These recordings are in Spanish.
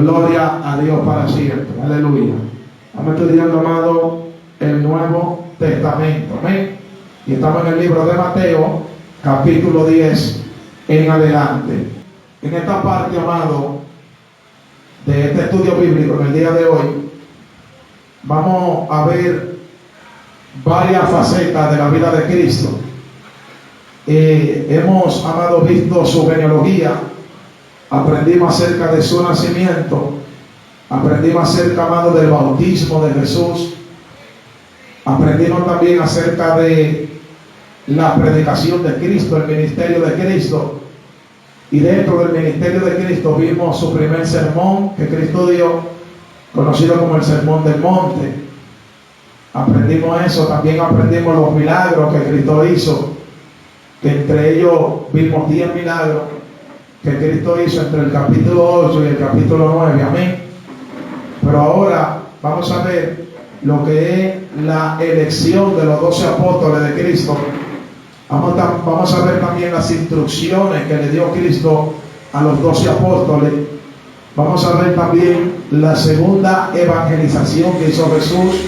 Gloria a Dios para siempre. Aleluya. Estamos estudiando, amado, el Nuevo Testamento. Amén. Y estamos en el libro de Mateo, capítulo 10 en adelante. En esta parte, amado, de este estudio bíblico en el día de hoy, vamos a ver varias facetas de la vida de Cristo. Hemos, amado, visto su genealogía, aprendimos acerca de su nacimiento, aprendimos acerca, amado, del bautismo de Jesús, aprendimos también acerca de la predicación de Cristo, el ministerio de Cristo, y dentro del ministerio de Cristo vimos su primer sermón que Cristo dio, conocido como el Sermón del Monte. Aprendimos eso, también aprendimos los milagros que Cristo hizo, que entre ellos vimos 10 milagros que Cristo hizo entre el capítulo 8 y el capítulo 9, amén. Pero ahora vamos a ver lo que es la elección de los 12 apóstoles de Cristo. Vamos a ver también las instrucciones que le dio Cristo a los 12 apóstoles. Vamos a ver también la segunda evangelización que hizo Jesús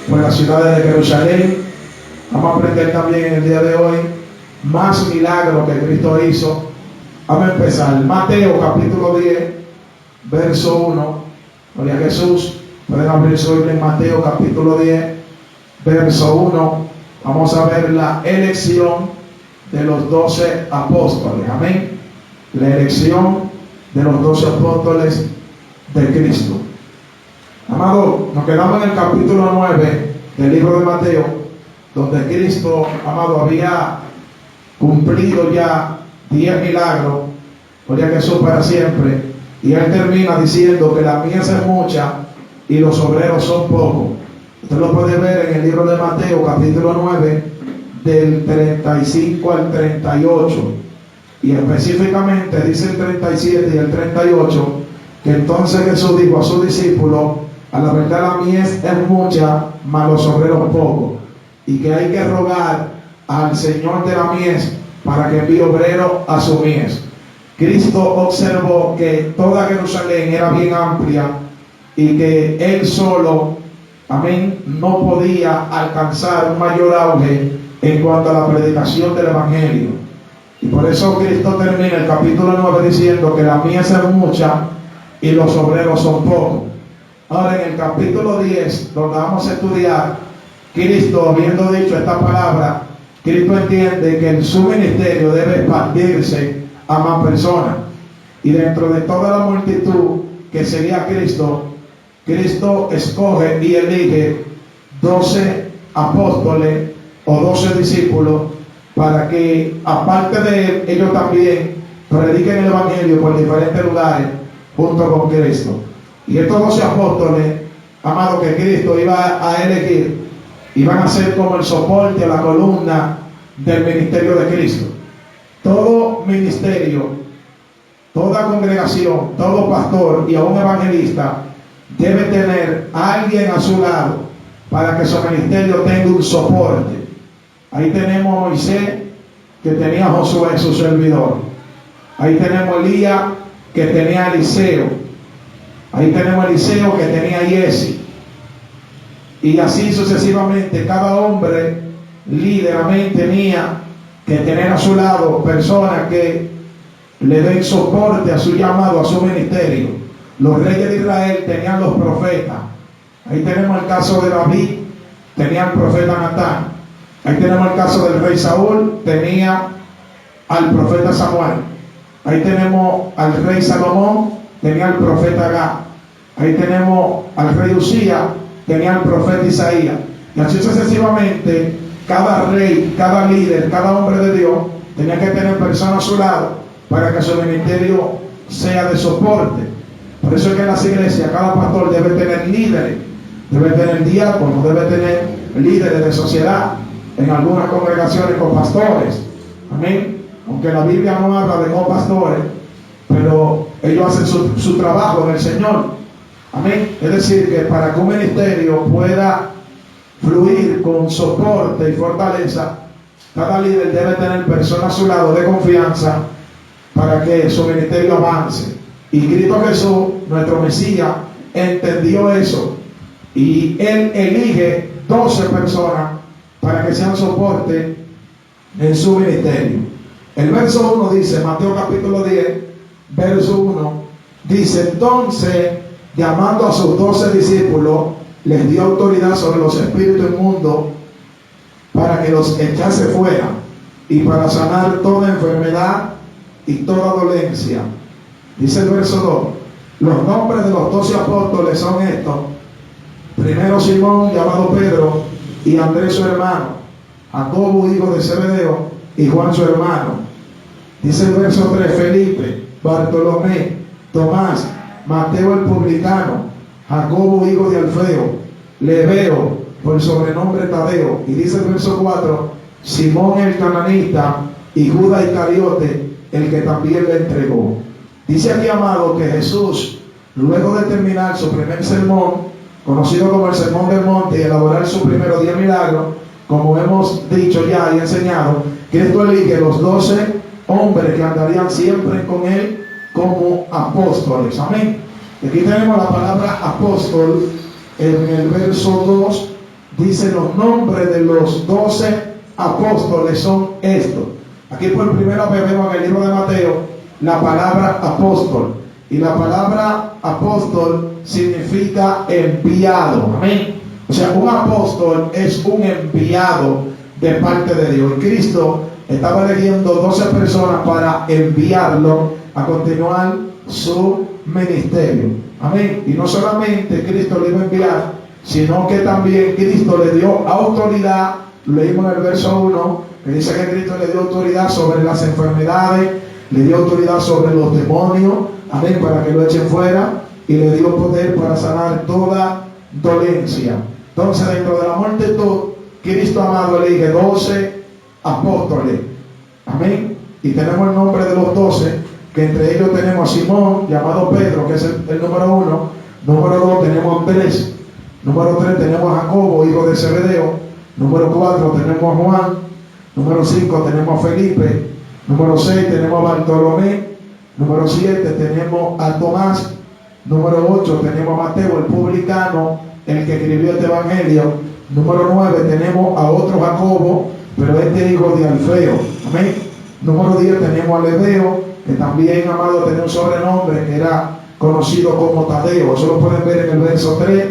por las ciudades de Jerusalén. Vamos a aprender también en el día de hoy más milagros que Cristo hizo. Vamos a empezar. Mateo capítulo 10, verso 1. Gloria a Jesús. Pueden abrir su Biblia en Mateo capítulo 10, verso 1. Vamos a ver la elección de los 12 apóstoles. Amén. La elección de los 12 apóstoles de Cristo. Amado, nos quedamos en el capítulo 9 del libro de Mateo, donde Cristo, amado, había cumplido ya 10 milagros. Gloria a Jesús para siempre. Y él termina diciendo que la mies es mucha y los obreros son pocos. Usted lo puede ver en el libro de Mateo, capítulo 9, del 35 al 38. Y específicamente dice el 37 y el 38, que entonces Jesús dijo a sus discípulos: a la verdad la mies es mucha, mas los obreros pocos. Y que hay que rogar al Señor de la mies para que envíe obreros a su mies. Cristo observó que toda Jerusalén era bien amplia y que él solo, amén, no podía alcanzar un mayor auge en cuanto a la predicación del evangelio. Y por eso Cristo termina el capítulo 9 diciendo que la mies es mucha y los obreros son pocos. Ahora en el capítulo 10, donde vamos a estudiar, Cristo, habiendo dicho esta palabra, Cristo entiende que en su ministerio debe expandirse a más personas. Y dentro de toda la multitud que seguía a Cristo, Cristo escoge y elige 12 apóstoles o 12 discípulos para que, aparte de él, ellos también prediquen el evangelio por diferentes lugares junto con Cristo. Y estos 12 apóstoles, amados, que Cristo iba a elegir, iban a ser como el soporte, la columna del ministerio de Cristo. Todo ministerio, toda congregación, todo pastor y aún evangelista debe tener a alguien a su lado para que su ministerio tenga un soporte. Ahí tenemos a Moisés, que tenía a Josué, su servidor. Ahí tenemos a Elías, que tenía a Eliseo. Ahí tenemos a Eliseo, que tenía a Jesse. Y así sucesivamente, cada hombre líder, amén, tenía que tener a su lado personas que le den soporte a su llamado, a su ministerio. Los reyes de Israel tenían los profetas. Ahí tenemos el caso de David, tenía al profeta Natán. Ahí tenemos el caso del rey Saúl, tenía al profeta Samuel. Ahí tenemos al rey Salomón, tenía al profeta Gad. Ahí tenemos al rey Usías, tenía al profeta Isaías. Y así sucesivamente, cada rey, cada líder, cada hombre de Dios tenía que tener personas a su lado para que su ministerio sea de soporte. Por eso es que en las iglesias cada pastor debe tener líderes, debe tener diáconos, debe tener líderes de sociedad. En algunas congregaciones con pastores, amén. Aunque la Biblia no habla de pastores, pero ellos hacen su trabajo en el Señor, amén. Es decir, que para que un ministerio pueda fluir con soporte y fortaleza, cada líder debe tener personas a su lado de confianza para que su ministerio avance. Y Cristo Jesús, nuestro Mesías, entendió eso. Y Él elige 12 personas para que sean soporte en su ministerio. El verso 1 dice, Mateo capítulo 10, verso 1, dice: entonces, llamando a sus 12 discípulos, les dio autoridad sobre los espíritus inmundos para que los echase fuera y para sanar toda enfermedad y toda dolencia. Dice el verso 2: los nombres de los 12 apóstoles son estos: primero Simón, llamado Pedro, y Andrés su hermano, Jacobo hijo de Zebedeo, y Juan su hermano. Dice el verso 3: Felipe, Bartolomé, Tomás, Mateo el publicano, Jacobo hijo de Alfeo, Lebeo, por sobrenombre Tadeo. Y dice el verso 4: Simón el cananita, y Judas Iscariote, el que también le entregó. Dice aquí, amado, que Jesús, luego de terminar su primer sermón, conocido como el Sermón del Monte, y elaborar su primeros 10 milagros, como hemos dicho ya y enseñado, Cristo elige los 12 hombres que andarían siempre con Él como apóstoles. Amén. Aquí tenemos la palabra apóstol. En el verso 2 dice: los nombres de los 12 apóstoles son estos. Aquí por primera vez vemos en el libro de Mateo la palabra apóstol. Y la palabra apóstol significa enviado. Amén. O sea, un apóstol es un enviado de parte de Dios. Y Cristo estaba eligiendo 12 personas para enviarlo a continuar su ministerio. Amén. Y no solamente Cristo le iba a enviar, sino que también Cristo le dio autoridad. Leímos en el verso 1 que dice que Cristo le dio autoridad sobre las enfermedades, le dio autoridad sobre los demonios, amén, para que lo echen fuera, y le dio poder para sanar toda dolencia. Entonces, dentro de la multitud, Cristo amado elige 12 apóstoles. Amén. Y tenemos el nombre de los 12, que entre ellos tenemos a Simón, llamado Pedro, que es el número 1. Número 2 tenemos a Andrés. Número 3 tenemos a Jacobo, hijo de Zebedeo. Número 4 tenemos a Juan. Número 5 tenemos a Felipe. Número 6 tenemos a Bartolomé. Número 7 tenemos a Tomás. Número 8 tenemos a Mateo el publicano, el que escribió este evangelio. Número 9 tenemos a otro Jacobo, pero este hijo de Alfeo. Amén. Número 10 tenemos a Lebeo, que también, amado, tenía un sobrenombre que era conocido como Tadeo. Eso lo pueden ver en el verso 3.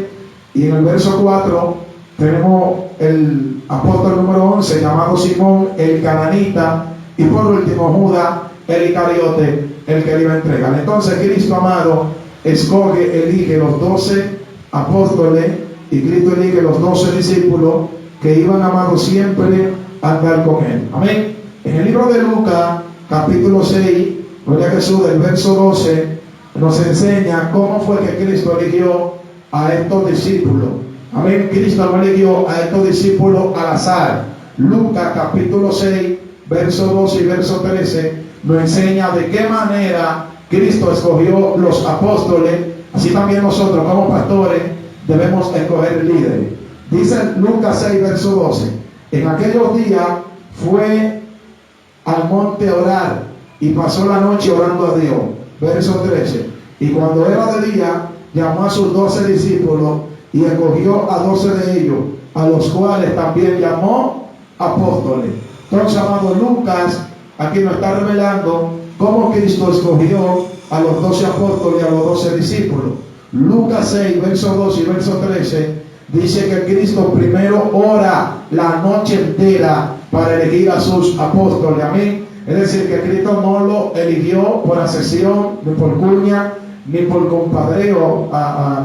Y en el verso 4 tenemos el apóstol número 11, llamado Simón el cananita, y por último Judas el Iscariote, el que le iba a entregar. Entonces Cristo, amado, elige los 12 apóstoles, y Cristo elige los 12 discípulos que iban, amado, siempre a andar con Él. Amén. En el libro de Lucas, capítulo 6, gloria a Jesús, del verso 12, nos enseña cómo fue que Cristo eligió a estos discípulos. Amén. Cristo no eligió a estos discípulos al azar. Lucas, capítulo 6, verso 12 y verso 13, nos enseña de qué manera Cristo escogió los apóstoles. Así también nosotros, como pastores, debemos escoger líderes. Dice Lucas 6, verso 12: en aquellos días fue al monte a orar y pasó la noche orando a Dios. Verso 13: y cuando era de día, llamó a sus 12 discípulos y escogió a 12 de ellos, a los cuales también llamó apóstoles. Entonces, amado, Lucas aquí nos está revelando cómo Cristo escogió a los 12 apóstoles y a los 12 discípulos. Lucas 6, verso 2 y verso 13 dice que Cristo primero ora la noche entera para elegir a sus apóstoles. Amén. Es decir, que Cristo no lo eligió por accesión, ni por cuña, ni por compadreo,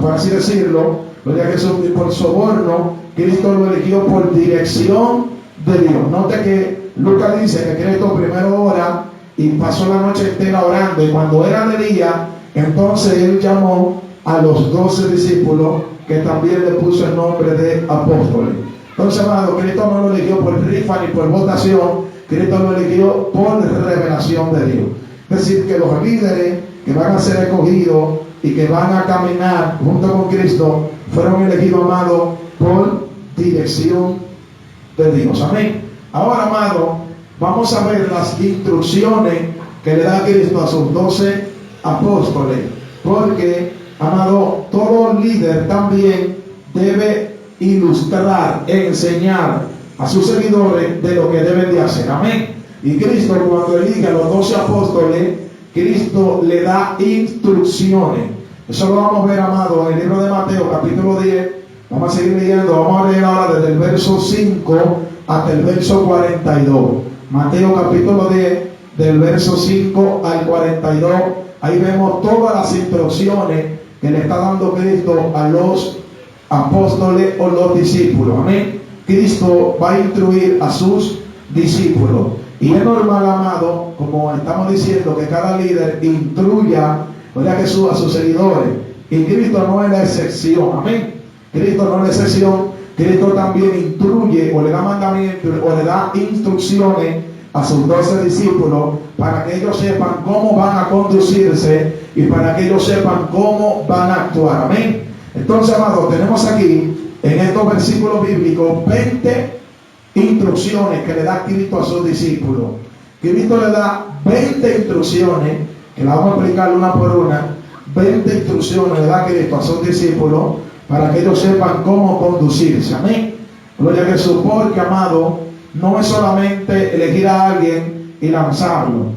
por así decirlo, gloria a Jesús, ni por soborno. Cristo lo eligió por dirección de Dios. Note que Lucas dice que Cristo primero ora y pasó la noche entera orando, y cuando era de día, entonces Él llamó a los 12 discípulos, que también le puso el nombre de apóstoles. Entonces, amado, Cristo no lo eligió por rifa ni por votación. Cristo lo eligió por revelación de Dios. Es decir, que los líderes que van a ser escogidos y que van a caminar junto con Cristo fueron elegidos, amado, por dirección de Dios. Amén. Ahora, amado, vamos a ver las instrucciones que le da Cristo a sus 12 apóstoles. Porque, amado, todo líder también debe ilustrar, enseñar a sus seguidores de lo que deben de hacer. Amén. Y Cristo, cuando elige a los 12 apóstoles, Cristo le da instrucciones. Eso lo vamos a ver, amado, en el libro de Mateo, capítulo 10. Vamos a seguir leyendo. Vamos a leer ahora desde el verso 5 hasta el verso 42. Mateo, capítulo 10, del verso 5 al 42. Ahí vemos todas las instrucciones que le está dando Cristo a los apóstoles o los discípulos. Amén. Cristo va a instruir a sus discípulos. Y es normal, amado, como estamos diciendo, que cada líder instruya, ¿verdad?, Jesús a sus seguidores. Y Cristo no es la excepción. Amén. Cristo no es la excepción. Cristo también instruye o le da mandamientos o le da instrucciones a sus 12 discípulos para que ellos sepan cómo van a conducirse y para que ellos sepan cómo van a actuar. Amén. Entonces, amados, tenemos aquí en estos versículos bíblicos 20 instrucciones que le da Cristo a sus discípulos. Cristo le da 20 instrucciones, que las vamos a explicar una por una. 20 instrucciones le da Cristo a sus discípulos para que ellos sepan cómo conducirse. Amén. Gloria a Jesús. Porque, amado, no es solamente elegir a alguien y lanzarlo,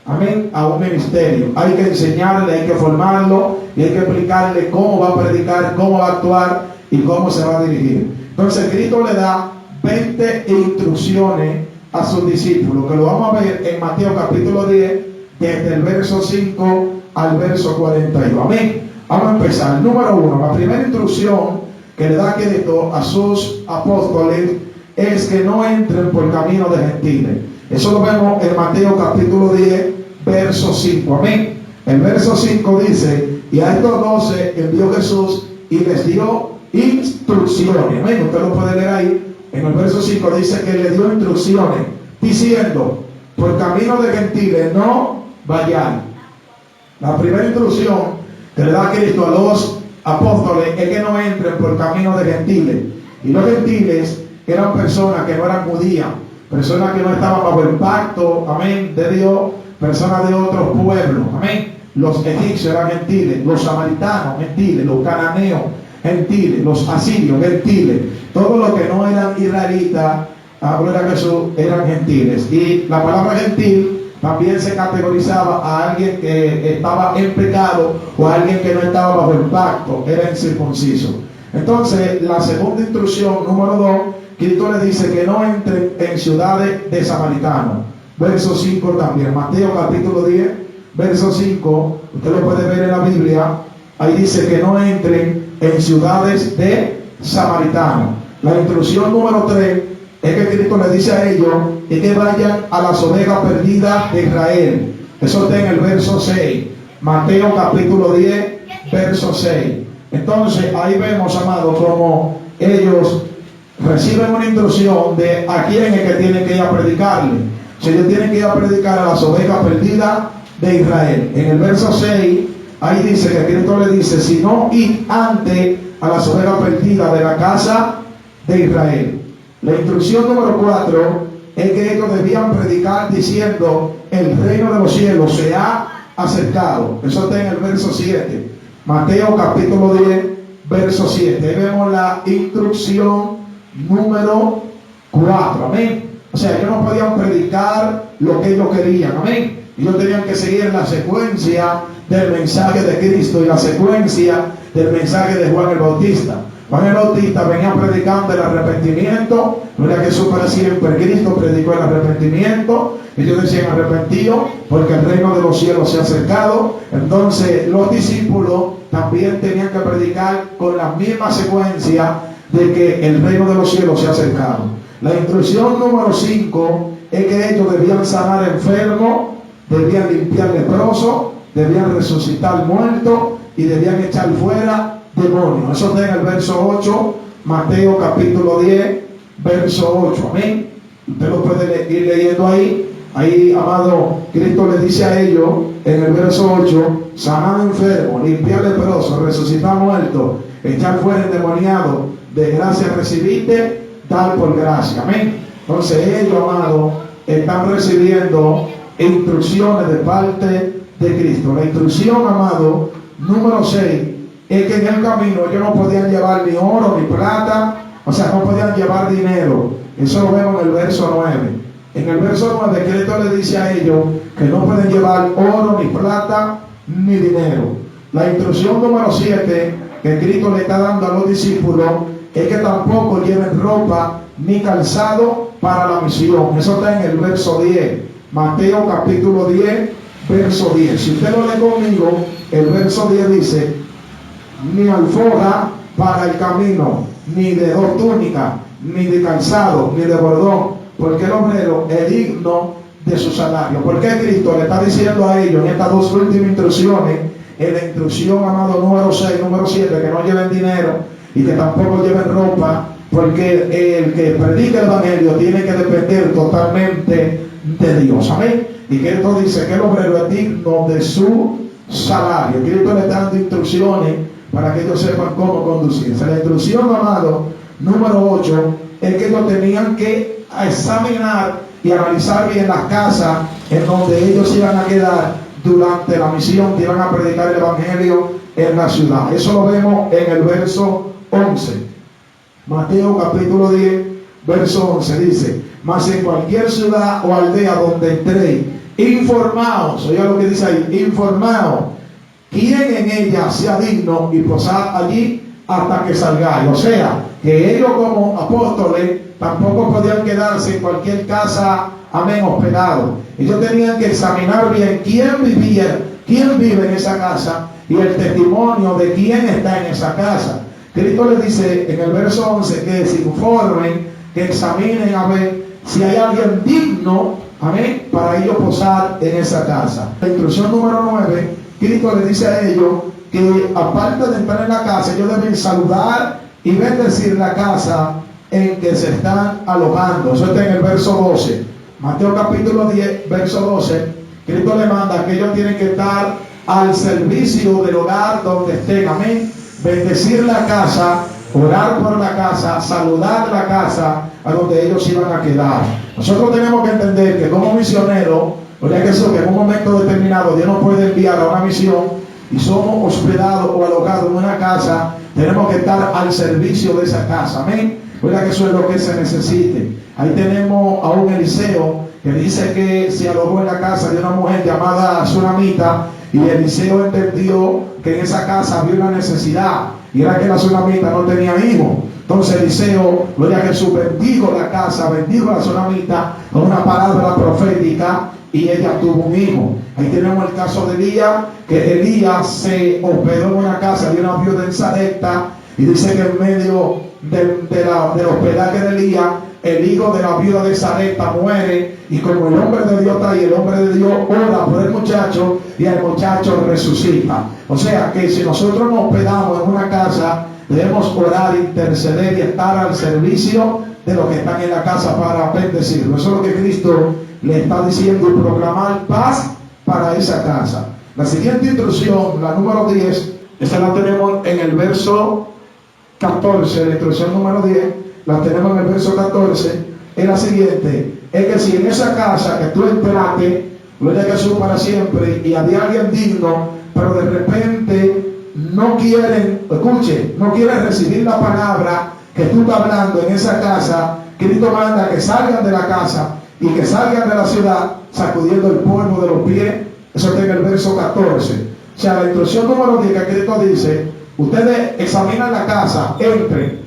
amén, a un ministerio. Hay que enseñarle, hay que formarlo y hay que explicarle cómo va a predicar, cómo va a actuar y cómo se va a dirigir. Entonces Cristo le da 20 instrucciones a sus discípulos, que lo vamos a ver en Mateo capítulo 10, desde el verso 5 al verso 42. Amén. Vamos a empezar. Número 1, la primera instrucción que le da Cristo a sus apóstoles es que no entren por camino de gentiles. Eso lo vemos en Mateo capítulo 10, verso 5. Amén. El verso 5 dice: y a estos 12 envió Jesús y les dio instrucciones. Amén. Usted lo puede leer ahí. En el verso 5 dice que le dio instrucciones, diciendo: por camino de gentiles no vayan. La primera instrucción que le da Cristo a los apóstoles es que no entren por camino de gentiles. Y los gentiles eran personas que no eran judías, personas que no estaban bajo el pacto, amén, de Dios, personas de otros pueblos, amén. Los egipcios eran gentiles, los samaritanos gentiles, los cananeos gentiles, los asirios gentiles, todos los que no eran israelitas, gloria a Jesús, eran gentiles. Y la palabra gentil también se categorizaba a alguien que estaba en pecado o a alguien que no estaba bajo el pacto, era incircunciso. Entonces, la segunda instrucción, número 2, Cristo le dice que no entren en ciudades de samaritanos. Verso 5 también, Mateo capítulo 10, verso 5, usted lo puede ver en la Biblia. Ahí dice que no entren en ciudades de samaritanos. La instrucción número 3 es que Cristo le dice a ellos que vayan a las ovejas perdidas de Israel. Eso está en el verso 6. Mateo capítulo 10, verso 6. Entonces ahí vemos, amados, como ellos reciben una instrucción de a quién es que tienen que ir a predicarle. Si ellos tienen que ir a predicar a las ovejas perdidas de Israel. En el verso 6, ahí dice que Cristo le dice: si no, id antes a las ovejas perdidas de la casa de Israel. La instrucción número 4 es que ellos debían predicar diciendo: el reino de los cielos se ha acercado. Eso está en el verso 7. Mateo capítulo 10, verso 7. Ahí vemos la instrucción número 4. Amén. O sea, ellos no podían predicar lo que ellos querían. Amén. Ellos tenían que seguir la secuencia del mensaje de Cristo y la secuencia del mensaje de Juan el Bautista. Juan el Bautista venía predicando el arrepentimiento, gloria a Jesús para siempre. Cristo predicó el arrepentimiento. Ellos decían: arrepentidos, porque el reino de los cielos se ha acercado. Entonces los discípulos también tenían que predicar con la misma secuencia de que el reino de los cielos se ha acercado. La instrucción número 5 es que ellos debían sanar enfermos, debían limpiar leprosos, debían resucitar muertos y debían echar fuera demonios. Eso está en el verso 8, Mateo capítulo 10, verso 8. Amén. Usted lo puede ir leyendo ahí. Ahí, amado, Cristo le dice a ellos en el verso 8: sanar enfermos, limpiar leprosos, resucitar muertos, echar fuera endemoniados. De gracia recibiste, dar por gracia. Amén. Entonces ellos, amado, están recibiendo instrucciones de parte de Cristo. La instrucción, amado, número 6 es que en el camino ellos no podían llevar ni oro ni plata, o sea, no podían llevar dinero. Eso lo vemos en el verso 9. En el verso 9, Cristo le dice a ellos que no pueden llevar oro ni plata ni dinero. La instrucción número 7 que Cristo le está dando a los discípulos es que tampoco lleven ropa ni calzado para la misión. Eso está en el verso 10. Mateo capítulo 10, verso 10. Si usted lo lee conmigo, el verso 10 dice: ni alforja para el camino, ni de dos túnicas, ni de calzado, ni de bordón, porque el obrero es digno de su salario. ¿Por qué Cristo le está diciendo a ellos en estas dos últimas instrucciones, en la instrucción, amado, número 6, número 7, que no lleven dinero y que tampoco lleven ropa? Porque el que predica el evangelio tiene que depender totalmente de Dios. Amén. Y Cristo dice que el obrero es digno de su salario. Cristo le está dando instrucciones para que ellos sepan cómo conducirse. La instrucción, amado, número 8, es que ellos tenían que examinar y analizar bien las casas en donde ellos iban a quedar durante la misión que iban a predicar el evangelio en la ciudad. Eso lo vemos en el verso 11. Mateo capítulo 10, verso 11 dice: mas en cualquier ciudad o aldea donde entréis, informaos, oiga lo que dice ahí, informaos quién en ella sea digno y posad allí hasta que salgáis. O sea, que ellos como apóstoles tampoco podían quedarse en cualquier casa, amén, hospedado. Ellos tenían que examinar bien quién vivía, quién vive en esa casa y el testimonio de quién está en esa casa. Cristo les dice en el verso 11 que se informen, que examinen a ver si hay alguien digno, amén, para ellos posar en esa casa. La instrucción número 9, Cristo les dice a ellos que aparte de entrar en la casa, ellos deben saludar y bendecir la casa en que se están alojando. Eso está en el verso 12. Mateo capítulo 10, verso 12. Cristo le manda que ellos tienen que estar al servicio del hogar donde estén. Amén. Bendecir la casa, orar por la casa, saludar la casa a donde ellos iban a quedar. Nosotros tenemos que entender que como misioneros, que en un momento determinado Dios nos puede enviar a una misión y somos hospedados o alojados en una casa, tenemos que estar al servicio de esa casa. Amén. Que eso es lo que se necesite. Ahí tenemos a un Eliseo que dice que se alojó en la casa de una mujer llamada Sunamita, y Eliseo entendió que en esa casa había una necesidad, y era que la Sunamita no tenía hijos. Entonces Eliseo, gloria a Jesús, bendijo la casa, bendijo a la Sunamita con una palabra profética, y ella tuvo un hijo. Ahí tenemos el caso de Elías, que Elías se hospedó en una casa de una viuda en Sarepta, y dice que en medio del hospedaje de Elías, el hijo de la viuda de Sarepta muere, y como el hombre de Dios está ahí, el hombre de Dios ora por el muchacho y el muchacho resucita. O sea que si nosotros nos hospedamos en una casa, debemos orar, interceder y estar al servicio de los que están en la casa para bendecirlo. Eso es lo que Cristo le está diciendo, y proclamar paz para esa casa. La siguiente instrucción, la número 10, esa la tenemos en el verso 14, la instrucción número 10, la tenemos en el verso 14, es la siguiente: es que si en esa casa que tú entraste, gloria a Jesús para siempre, y había alguien digno, pero de repente no quieren, escuche, no quieren recibir la palabra que tú estás hablando en esa casa, Cristo manda que salgan de la casa y que salgan de la ciudad sacudiendo el polvo de los pies. Eso está en el verso 14. O sea, la instrucción número 10 que Cristo dice: ustedes examinan la casa, entren,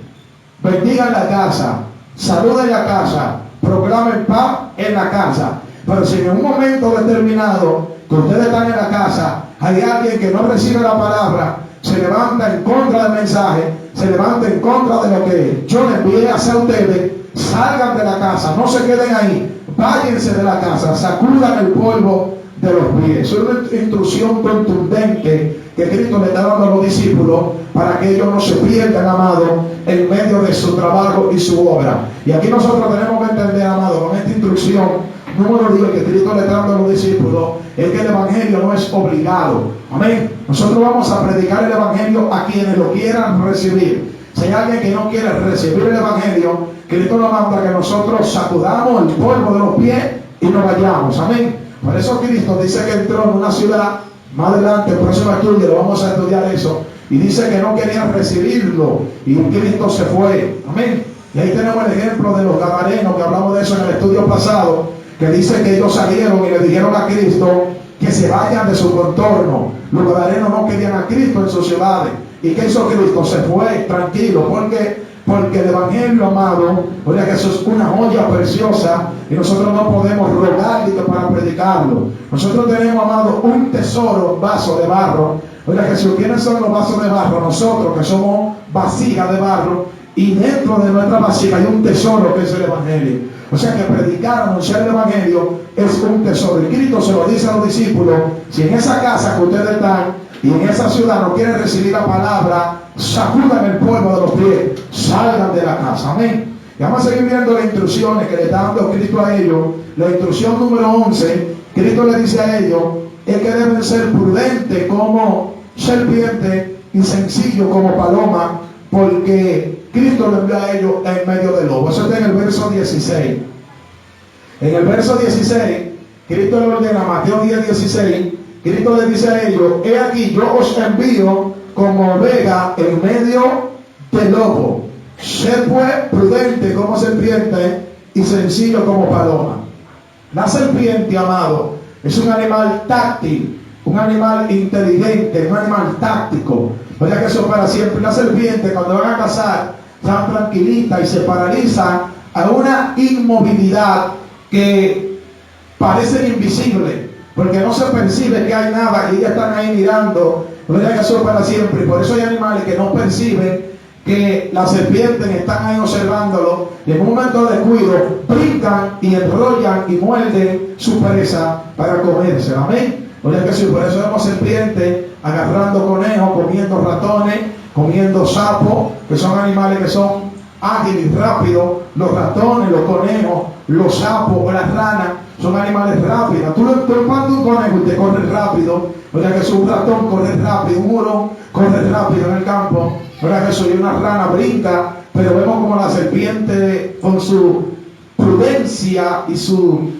bendigan la casa, saluden la casa, proclamen paz en la casa. Pero si en un momento determinado que ustedes están en la casa, hay alguien que no recibe la palabra, se levanta en contra del mensaje, se levanta en contra de lo que yo les envié a hacer a ustedes, salgan de la casa, no se queden ahí, váyanse de la casa, sacudan el polvo de los pies. Es una instrucción contundente que Cristo le está dando a los discípulos para que ellos no se pierdan, amado, en medio de su trabajo y su obra. Y aquí nosotros tenemos que entender, amado, con esta instrucción número 10 que Cristo le está dando a los discípulos, es que el evangelio no es obligado. Amén. Nosotros vamos a predicar el evangelio a quienes lo quieran recibir. Si hay alguien que no quiere recibir el evangelio, Cristo nos manda que nosotros sacudamos el polvo de los pies y nos vayamos. Amén. Por eso Cristo dice que entró en una ciudad Más adelante, el próximo estudio, lo vamos a estudiar eso. Y dice que no querían recibirlo. Y Cristo se fue. Amén. Y ahí tenemos el ejemplo de los gadarenos, que hablamos de eso en el estudio pasado, que dice que ellos salieron y le dijeron a Cristo que se vayan de su contorno. Los gadarenos no querían a Cristo en sus ciudades. ¿Y qué hizo Cristo? Se fue tranquilo. ¿Por qué? Porque el Evangelio, amado, oye, que eso es una joya preciosa y nosotros no podemos rogar para predicarlo. Nosotros tenemos, amado, un tesoro, un vaso de barro. Oye, que si quiénes son los vasos de barro, nosotros que somos vasijas de barro, y dentro de nuestra vasija hay un tesoro que es el Evangelio. O sea que predicar, anunciar el Evangelio es un tesoro. Y Cristo se lo dice a los discípulos: si en esa casa que ustedes están y en esa ciudad no quieren recibir la palabra, sacudan el polvo de los pies, salgan de la casa. Amén. Y vamos a seguir viendo las instrucciones que le está dando Cristo a ellos. La instrucción número 11, Cristo le dice a ellos es que deben ser prudentes como serpiente y sencillo como paloma, porque Cristo le envió a ellos en medio del lobo. Eso está en el verso 16. En el verso 16, Cristo le ordena, Mateo 10:16, Cristo le dice a ellos: he aquí, yo os envío como oveja en medio del lobo. Sed pues prudente como serpiente y sencillo como paloma. La serpiente, amado, es un animal táctil, un animal inteligente, un animal táctico. O sea que eso para siempre. La serpiente, cuando van a cazar, están tranquilitas y se paralizan a una inmovilidad que parece invisible, porque no se percibe que hay nada y ellas están ahí mirando. O sea que eso para siempre. Y por eso hay animales que no perciben que las serpientes están ahí observándolo, y en un momento de descuido brincan y enrollan y muerden su presa para comerse. Amén. O sea que sí, por eso vemos serpientes agarrando conejos, comiendo ratones, comiendo sapos, que son animales que son ágiles y rápidos. Los ratones, los conejos, los sapos o las ranas son animales rápidos. Tú empantas un conejo y te corre rápido. O sea que es un ratón, corre rápido. Un hurón corre rápido en el campo. O sea que soy una rana, brinca. Pero vemos como la serpiente, con su prudencia y su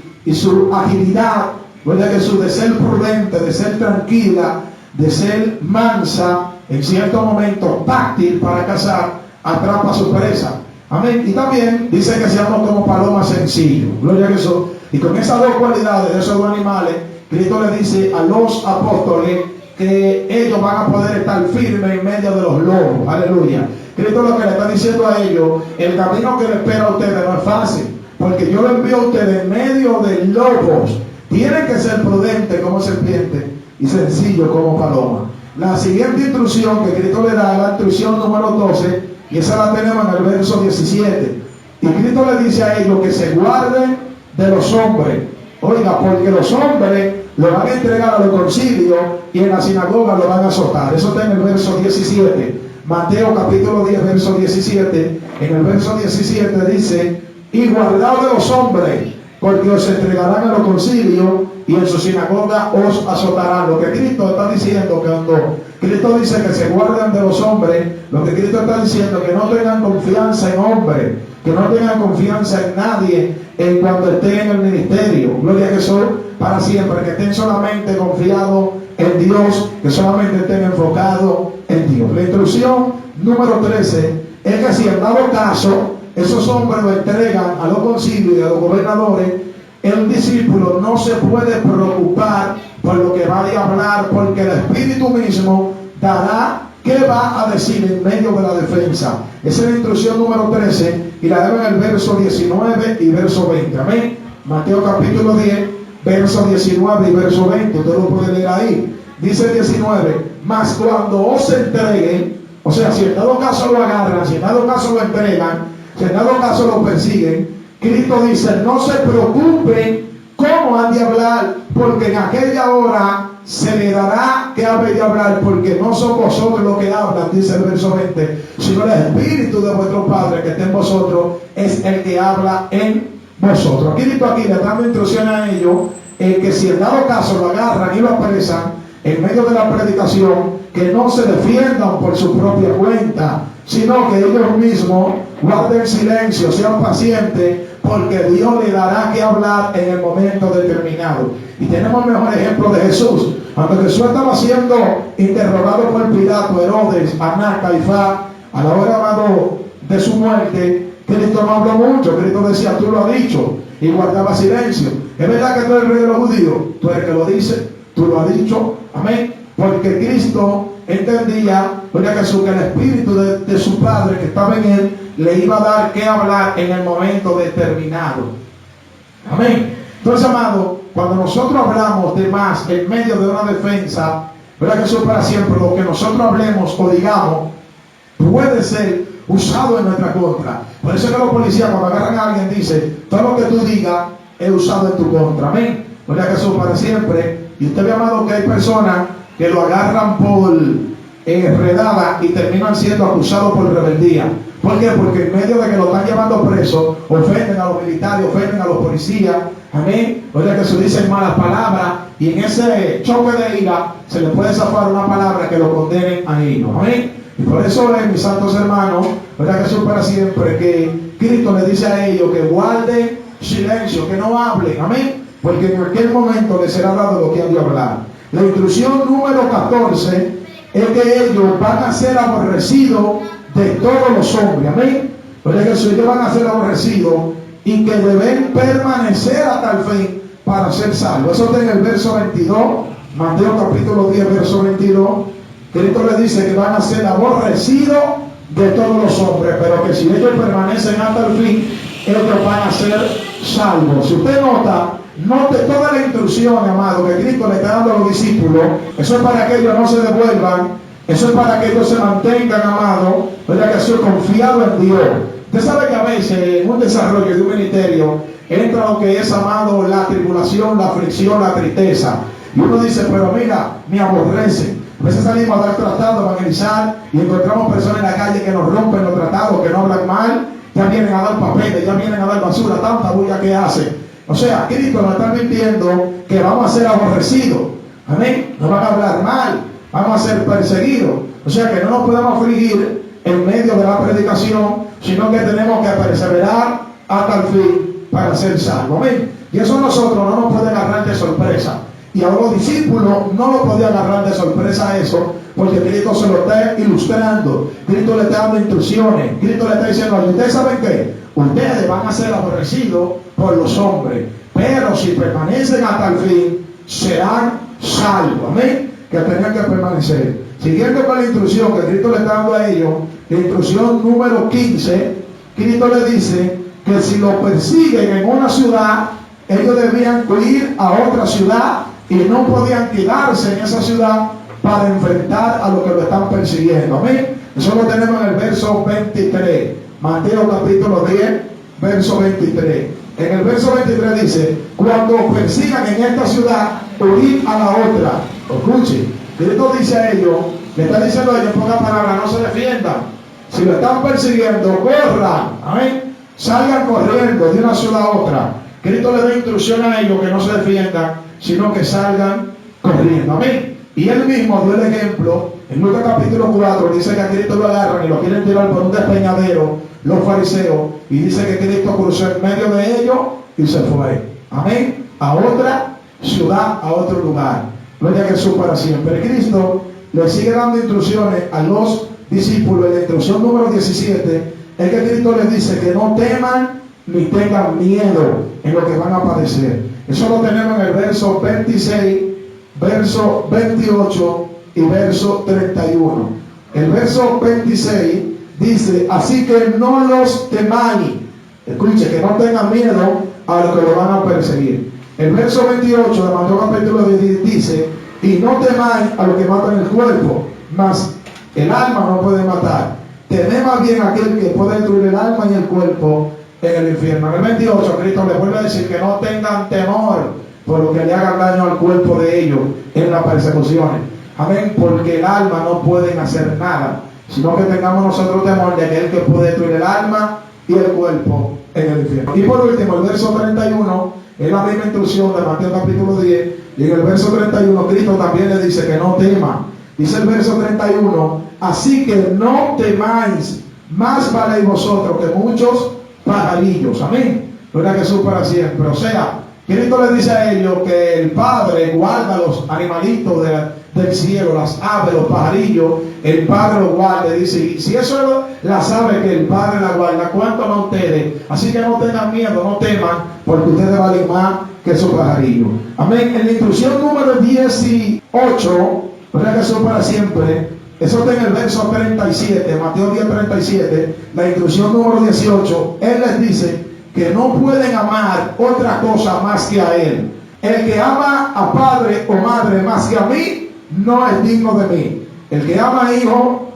agilidad, o sea que de ser prudente, de ser tranquila, de ser mansa, en cierto momento táctil para cazar, atrapa a su presa. Amén. Y también dice que seamos como palomas sencillos. Gloria a Jesús. Y con esas dos cualidades de esos dos animales, Cristo le dice a los apóstoles que ellos van a poder estar firmes en medio de los lobos. Aleluya. Cristo lo que le está diciendo a ellos: el camino que le espera a ustedes no es fácil, porque yo lo envío a ustedes en medio de lobos. Tienen que ser prudentes como serpiente y sencillo como paloma. La siguiente instrucción que Cristo le da es la instrucción número 12, y esa la tenemos en el verso 17. Y Cristo le dice a ellos que se guarden de los hombres. Oiga, porque los hombres lo van a entregar a los concilios y en la sinagoga lo van a azotar. Eso está en el verso 17. Mateo capítulo 10, verso 17. En el verso 17 dice: y guardaos de los hombres, porque os entregarán a los concilios y en su sinagoga os azotarán. Lo que Cristo está diciendo, que cuando Cristo dice que se guarden de los hombres, lo que Cristo está diciendo es que no tengan confianza en hombres, que no tengan confianza en nadie en cuanto estén en el ministerio. Gloria a Jesús, para siempre, que estén solamente confiados en Dios, que solamente estén enfocados en Dios. La instrucción número 13 es que si en dado caso esos hombres lo entregan a los concilios y a los gobernadores, el discípulo no se puede preocupar por lo que vaya a hablar, porque el Espíritu mismo dará qué va a decir en medio de la defensa. Esa es la instrucción número 13 y la deben en el verso 19 y verso 20. Amén. Mateo capítulo 10, verso 19 y verso 20. Usted lo puede leer ahí. Dice 19: mas cuando os entreguen, o sea, si en dado caso lo agarran, si en dado caso lo entregan, si en dado caso lo persiguen, Cristo dice: no se preocupen cómo han de hablar, porque en aquella hora se le dará que habe de hablar, porque no son vosotros los que hablan, dice el verso 20, sino el Espíritu de vuestro Padre que está en vosotros es el que habla en vosotros. Cristo aquí le dando instrucción a ellos, que si en dado caso lo agarran y lo apresan en medio de la predicación, que no se defiendan por su propia cuenta, sino que ellos mismos guarden silencio, sean pacientes, porque Dios le dará que hablar en el momento determinado. Y tenemos el mejor ejemplo de Jesús. Cuando Jesús estaba siendo interrogado por Pilato, Herodes, Anás, Caifás, a la hora, amado, de su muerte, Cristo no habló mucho. Cristo decía, tú lo has dicho, y guardaba silencio. Es verdad que tú eres el rey de los judíos, tú eres el que lo dice, tú lo has dicho, amén. Porque Cristo entendía, oye Jesús, que el Espíritu de su Padre que estaba en él le iba a dar que hablar en el momento determinado. Amén. Entonces, amado, cuando nosotros hablamos de más en medio de una defensa, ¿verdad Jesús? Para siempre, lo que nosotros hablemos o digamos puede ser usado en nuestra contra. Por eso es que los policías, cuando agarran a alguien, dicen, todo lo que tú digas es usado en tu contra. Amén. ¿Verdad Jesús? Para siempre. Y usted ve, amado, que hay personas que lo agarran por redada y terminan siendo acusados por rebeldía. ¿Por qué? Porque en medio de que lo están llevando preso, ofenden a los militares, ofenden a los policías. Amén. Oye, que se dicen malas palabras y en ese choque de ira se le puede zafar una palabra que lo condenen a ellos. Amén. Y por eso es, mis santos hermanos, ¿verdad? Jesús para siempre, que Cristo le dice a ellos que guarden silencio, que no hablen. Amén. Porque en aquel momento les será dado lo que han de hablar. La instrucción número 14 es que ellos van a ser aborrecidos de todos los hombres. Amén. Porque ellos van a ser aborrecidos y que deben permanecer hasta el fin para ser salvos. Eso está en el verso 22, Mateo capítulo 10, verso 22. Cristo le dice que van a ser aborrecidos de todos los hombres, pero que si ellos permanecen hasta el fin, ellos van a ser salvos. Si usted note toda la instrucción, amado, que Cristo le está dando a los discípulos. Eso es para que ellos no se devuelvan. Eso es para que ellos se mantengan, amado, ¿verdad? Que son confiados en Dios. Usted sabe que a veces en un desarrollo de un ministerio entra lo que es, amado, la tribulación, la aflicción, la tristeza. Y uno dice, pero mira, me aborrecen. A veces salimos a dar tratados, a evangelizar y encontramos personas en la calle que nos rompen los tratados, que no hablan mal, ya vienen a dar papeles, ya vienen a dar basura, tanta bulla que hacen. O sea, Cristo nos está advirtiendo que vamos a ser aborrecidos. Amén. Nos van a hablar mal, vamos a ser perseguidos. O sea que no nos podemos afligir en medio de la predicación, sino que tenemos que perseverar hasta el fin para ser salvos. Amén. Y eso nosotros no nos puede agarrar de sorpresa. Y a los discípulos no lo podía agarrar de sorpresa eso, porque Cristo se lo está ilustrando. Cristo le está dando instrucciones. Cristo le está diciendo, ¿ustedes saben qué? Ustedes van a ser aborrecidos por los hombres, pero si permanecen hasta el fin, serán salvos. Amén. Que tengan que permanecer. Siguiendo con la instrucción que Cristo le está dando a ellos, la instrucción número 15, Cristo le dice que si lo persiguen en una ciudad, ellos debían ir a otra ciudad y no podían quedarse en esa ciudad para enfrentar a los que lo están persiguiendo. Amén. Eso lo tenemos en el verso 23. Mateo capítulo 10, verso 23. En el verso 23 dice, cuando persigan en esta ciudad, huid a la otra. Escuchen, Cristo dice a ellos, le está diciendo a ellos en pocas palabras, no se defiendan. Si lo están persiguiendo, corran. Amén. Salgan corriendo de una ciudad a otra. Cristo le da instrucción a ellos que no se defiendan, sino que salgan corriendo. Amén. Y él mismo dio el ejemplo. En Lucas capítulo 4 dice que a Cristo lo agarran y lo quieren tirar por un despeñadero los fariseos, y dice que Cristo cruzó en medio de ellos y se fue. Amén. A otra ciudad, a otro lugar. Gloria a Jesús para siempre. Cristo le sigue dando instrucciones a los discípulos. En la instrucción número 17 es que Cristo les dice que no teman ni tengan miedo en lo que van a padecer. Eso lo tenemos en el verso 26, verso 28 y verso 31. El verso 26 dice, así que no los temáis. Escuche, que no tengan miedo a lo que lo van a perseguir. El verso 28 de Mateo capítulo 10 dice, y no temáis a lo que matan el cuerpo, mas el alma no puede matar. Temed más bien aquel que puede destruir el alma y el cuerpo en el infierno. En el 28 Cristo les vuelve a decir que no tengan temor por lo que le hagan daño al cuerpo de ellos en las persecuciones. Amén. Porque el alma no pueden hacer nada, sino que tengamos nosotros temor de aquel que puede destruir el alma y el cuerpo en el infierno. Y por último, el verso 31 es la misma instrucción de Mateo capítulo 10, y en el verso 31 Cristo también le dice que no teman. Dice el verso 31, así que no temáis, más valéis vosotros que muchos pajarillos. Amén. Gloria a Jesús para siempre. O sea, Cristo le dice a ellos que el Padre guarda los animalitos del cielo, las aves, los pajarillos, el Padre los guarda. Dice, y si eso las aves que el Padre la guarda, ¿cuánto más ustedes? Así que no tengan miedo, no teman, porque ustedes valen más que esos pajarillos. Amén. En la instrucción número 18, gloria a Jesús para siempre, eso está en el verso 37, Mateo 10:37, la instrucción número 18, Él les dice que no pueden amar otra cosa más que a Él. El que ama a padre o madre más que a mí, no es digno de mí. El que ama a hijo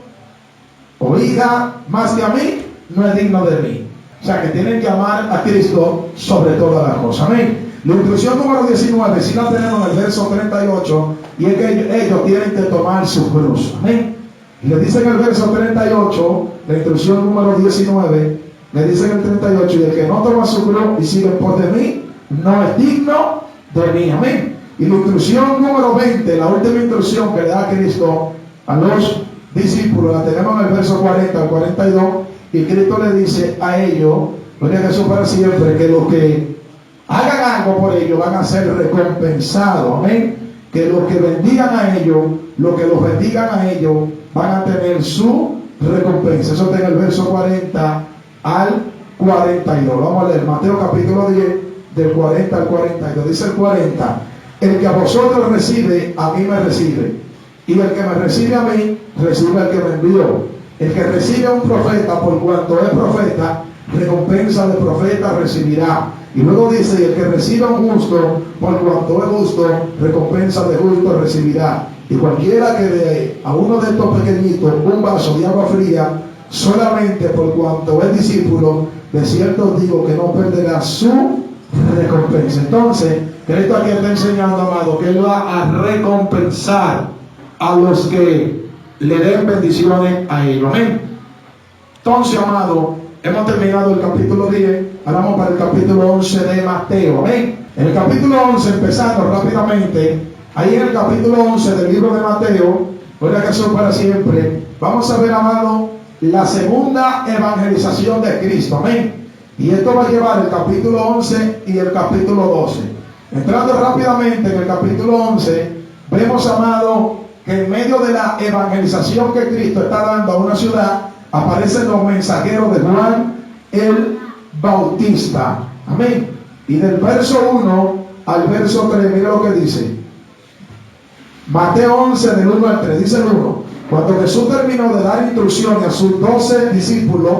o hija más que a mí, no es digno de mí. O sea que tienen que amar a Cristo sobre todas las cosas. Amén. La instrucción número 19, si la tenemos en el verso 38, y es que ellos tienen que tomar su cruz. Amén. Y le dice en el verso 38, la instrucción número 19, le dice en el 38, y el que no toma su cruz y sigue por de mí, no es digno de mí. Amén. Y la instrucción número 20, la última instrucción que le da Cristo a los discípulos, la tenemos en el verso 40 al 42, y Cristo le dice a ellos, gloria a Jesús para siempre, que los que hagan algo por ellos van a ser recompensados. Amén. Que los que bendigan a ellos, los que los bendigan a ellos, van a tener su recompensa. Eso está en el verso 40 al 42. Vamos a leer Mateo capítulo 10, del 40 al 42. Dice el 40: el que a vosotros recibe, a mí me recibe. Y el que me recibe a mí, recibe al que me envió. El que recibe a un profeta, por cuanto es profeta, recompensa de profeta recibirá. Y luego dice, y el que recibe a un justo, por cuanto es justo, recompensa de justo recibirá. Y cualquiera que dé a uno de estos pequeñitos un vaso de agua fría, solamente por cuanto es discípulo, de cierto os digo que no perderá su recompensa. Entonces, Cristo aquí está enseñando, amado, que Él va a recompensar a los que le den bendiciones a ellos. Amén. Entonces, amado, hemos terminado el capítulo 10, ahora vamos para el capítulo 11 de Mateo. Amén. En el capítulo 11, empezando rápidamente, ahí en el capítulo 11 del libro de Mateo, gloria a Jesús para siempre, vamos a ver, amado, la segunda evangelización de Cristo. Amén. Y esto va a llevar el capítulo 11 y el capítulo 12. Entrando rápidamente en el capítulo 11, vemos, amado, que en medio de la evangelización que Cristo está dando a una ciudad, aparecen los mensajeros de Juan el Bautista. Amén. Y del verso 1 al verso 3, mira lo que dice. Mateo 11, del 1 al 3, dice el 1. Cuando Jesús terminó de dar instrucciones a sus 12 discípulos,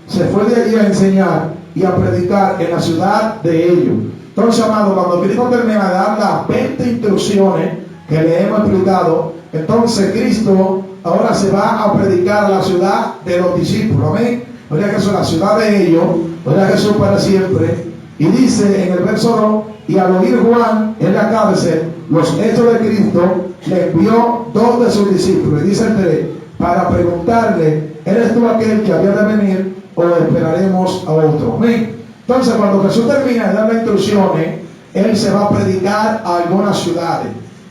se fue de allí a enseñar y a predicar en la ciudad de ellos. Entonces, amado, cuando Cristo termina de dar las 20 instrucciones que le hemos explicado, entonces Cristo ahora se va a predicar a la ciudad de los discípulos. Amén. Gloria a Jesús, la ciudad de ellos. Gloria a Jesús para siempre. Y dice en el verso 2: y al oír Juan en la cárcel los hechos de Cristo, le envió 2 de sus discípulos. Y dice el 3: para preguntarle, ¿eres tú aquel que había de venir o esperaremos a otro? Amén. Entonces, cuando Jesús termina de dar las instrucciones, Él se va a predicar a algunas ciudades.